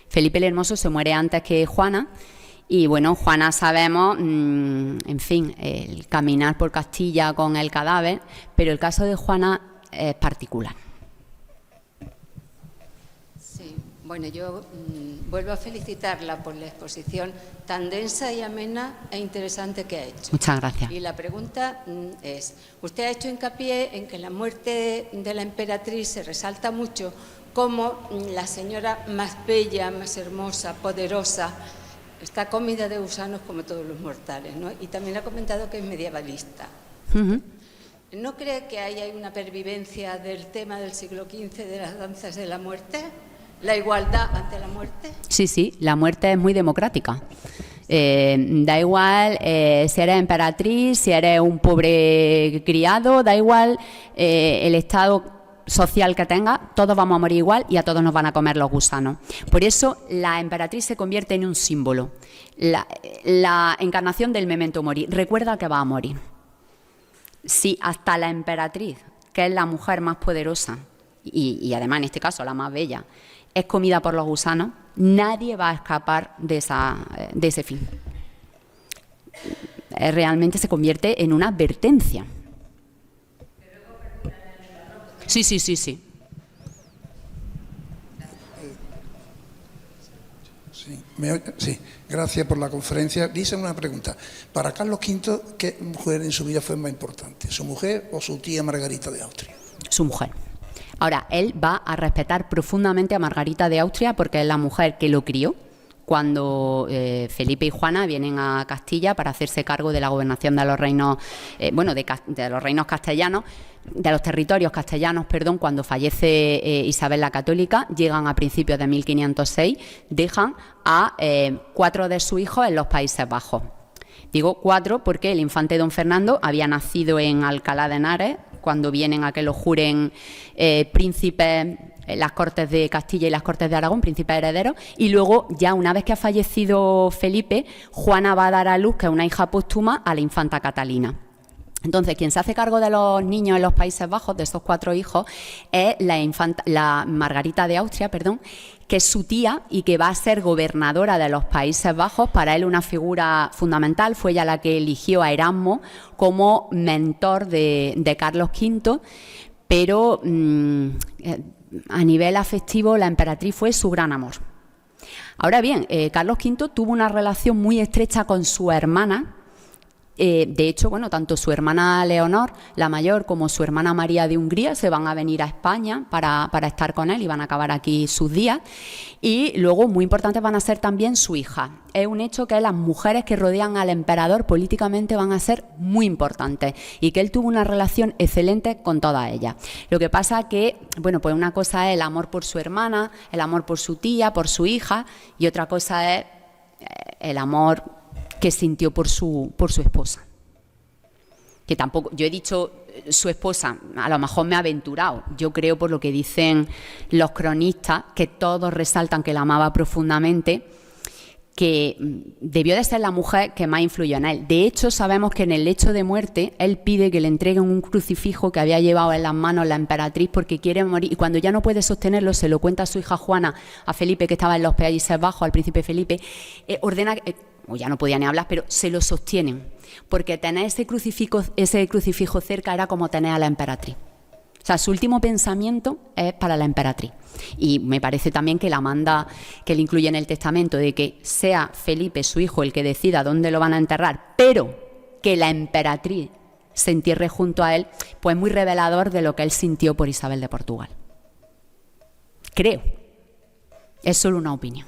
Felipe el Hermoso se muere antes que Juana y, bueno, Juana sabemos, en fin, el caminar por Castilla con el cadáver, pero el caso de Juana es particular. Sí, bueno, yo vuelvo a felicitarla por la exposición tan densa y amena e interesante que ha hecho. Muchas gracias. Y la pregunta es, usted ha hecho hincapié en que la muerte de la emperatriz se resalta mucho como la señora más bella, más hermosa, poderosa, está comida de gusanos como todos los mortales, ¿no? Y también ha comentado que es medievalista. ¿No cree que hay una pervivencia del tema del siglo XV de las danzas de la muerte? ¿La igualdad ante la muerte? Sí, la muerte es muy democrática. Da igual si eres emperatriz, si eres un pobre criado, da igual el estado social que tenga, todos vamos a morir igual y a todos nos van a comer los gusanos. Por eso la emperatriz se convierte en un símbolo, la encarnación del memento mori. Recuerda que va a morir. Si hasta la emperatriz, que es la mujer más poderosa y además en este caso la más bella, es comida por los gusanos, nadie va a escapar de ese fin. Realmente se convierte en una advertencia. Sí. Sí, gracias por la conferencia. Dice una pregunta. Para Carlos V, ¿qué mujer en su vida fue más importante? ¿Su mujer o su tía Margarita de Austria? Su mujer. Ahora, él va a respetar profundamente a Margarita de Austria porque es la mujer que lo crió cuando Felipe y Juana vienen a Castilla para hacerse cargo de la gobernación de los reinos, de los reinos castellanos, de los territorios castellanos, perdón, cuando fallece Isabel la Católica, llegan a principios de 1506, dejan a 4 de sus hijos en los Países Bajos. Digo 4 porque el infante don Fernando había nacido en Alcalá de Henares, cuando vienen a que lo juren príncipes, las Cortes de Castilla y las Cortes de Aragón, príncipes herederos, y luego ya una vez que ha fallecido Felipe, Juana va a dar a luz, que es una hija póstuma, a la infanta Catalina. Entonces, quien se hace cargo de los niños en los Países Bajos, de esos 4 hijos, es la Margarita de Austria, que es su tía y que va a ser gobernadora de los Países Bajos. Para él una figura fundamental, fue ella la que eligió a Erasmo como mentor de Carlos V, pero a nivel afectivo la emperatriz fue su gran amor. Ahora bien, Carlos V tuvo una relación muy estrecha con su hermana. De hecho, tanto su hermana Leonor, la mayor, como su hermana María de Hungría se van a venir a España para estar con él y van a acabar aquí sus días. Y luego, muy importantes van a ser también su hija. Es un hecho que las mujeres que rodean al emperador políticamente van a ser muy importantes y que él tuvo una relación excelente con todas ellas. Lo que pasa que, pues una cosa es el amor por su hermana, el amor por su tía, por su hija, y otra cosa es el amor que sintió por su esposa. Que tampoco, yo he dicho su esposa, a lo mejor me he aventurado. Yo creo, por lo que dicen los cronistas, que todos resaltan que la amaba profundamente, que debió de ser la mujer que más influyó en él. De hecho, sabemos que en el lecho de muerte, él pide que le entreguen un crucifijo que había llevado en las manos la emperatriz porque quiere morir, y cuando ya no puede sostenerlo, se lo cuenta a su hija Juana, a Felipe, que estaba en los Países Bajos, al príncipe Felipe, ordena o ya no podía ni hablar, pero se lo sostienen, porque tener ese crucifijo cerca era como tener a la emperatriz. O sea, su último pensamiento es para la emperatriz. Y me parece también que la manda, que le incluye en el testamento, de que sea Felipe, su hijo, el que decida dónde lo van a enterrar, pero que la emperatriz se entierre junto a él, pues muy revelador de lo que él sintió por Isabel de Portugal. Creo. Es solo una opinión.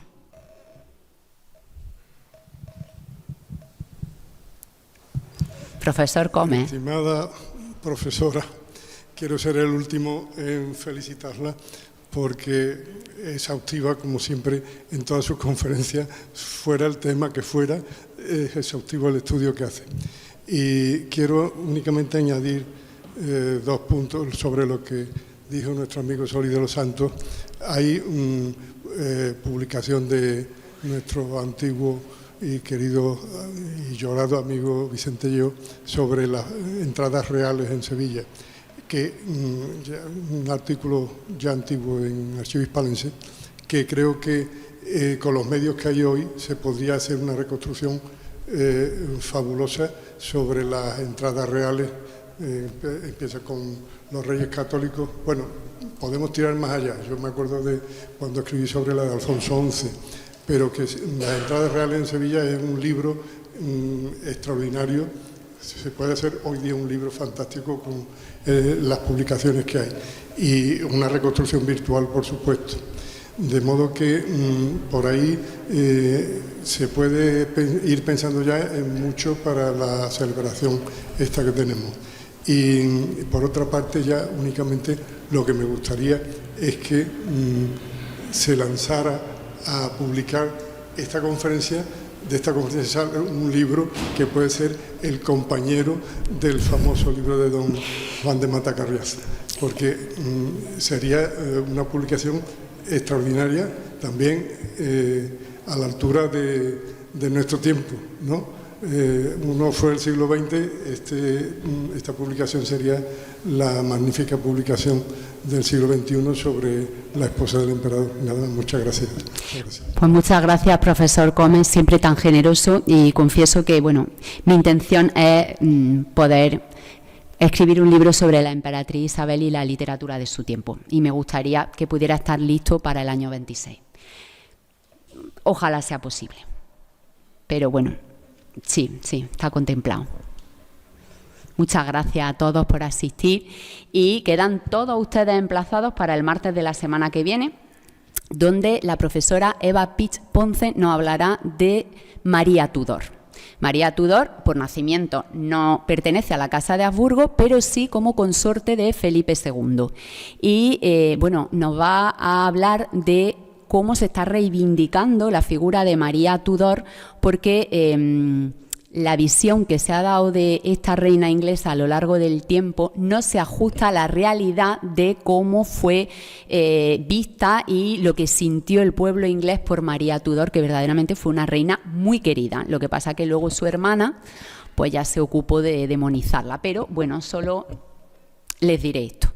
Profesor Come. Estimada profesora, quiero ser el último en felicitarla porque es exhaustiva, como siempre, en todas sus conferencias, fuera el tema que fuera, es exhaustivo el estudio que hace. Y quiero únicamente añadir 2 puntos sobre lo que dijo nuestro amigo Solís de los Santos. Hay publicación de nuestro antiguo y querido y llorado amigo Vicente Lleó sobre las entradas reales en Sevilla, que un artículo ya antiguo en Archivo Hispalense, que creo que con los medios que hay hoy se podría hacer una reconstrucción fabulosa sobre las entradas reales. Empieza con los Reyes Católicos. Bueno, podemos tirar más allá. Yo me acuerdo de cuando escribí sobre la de Alfonso XI, pero que las entradas reales en Sevilla es un libro extraordinario. Se puede hacer hoy día un libro fantástico con las publicaciones que hay y una reconstrucción virtual, por supuesto. De modo que por ahí se puede ir pensando ya en mucho para la celebración esta que tenemos. Y por otra parte, ya únicamente lo que me gustaría es que se lanzara a publicar esta conferencia. De esta conferencia sale un libro que puede ser el compañero del famoso libro de don Juan de Matacarriaza, porque sería una publicación extraordinaria, también a la altura de nuestro tiempo, ¿no? Uno fue el siglo XX, esta publicación sería la magnífica publicación del siglo XXI sobre la esposa del emperador. Nada, muchas gracias. Pues muchas gracias, profesor Gómez, siempre tan generoso, y confieso que, bueno, mi intención es poder escribir un libro sobre la emperatriz Isabel y la literatura de su tiempo, y me gustaría que pudiera estar listo para el año 26. Ojalá sea posible, pero bueno, sí, está contemplado. Muchas gracias a todos por asistir y quedan todos ustedes emplazados para el martes de la semana que viene, donde la profesora Eva Pich Ponce nos hablará de María Tudor. María Tudor, por nacimiento, no pertenece a la Casa de Habsburgo, pero sí como consorte de Felipe II. Y, bueno, nos va a hablar de cómo se está reivindicando la figura de María Tudor, porque la visión que se ha dado de esta reina inglesa a lo largo del tiempo no se ajusta a la realidad de cómo fue vista y lo que sintió el pueblo inglés por María Tudor, que verdaderamente fue una reina muy querida. Lo que pasa que luego su hermana pues ya se ocupó de demonizarla. Pero bueno, solo les diré esto.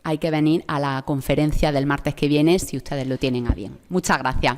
Hay que venir a la conferencia del martes que viene si ustedes lo tienen a bien. Muchas gracias.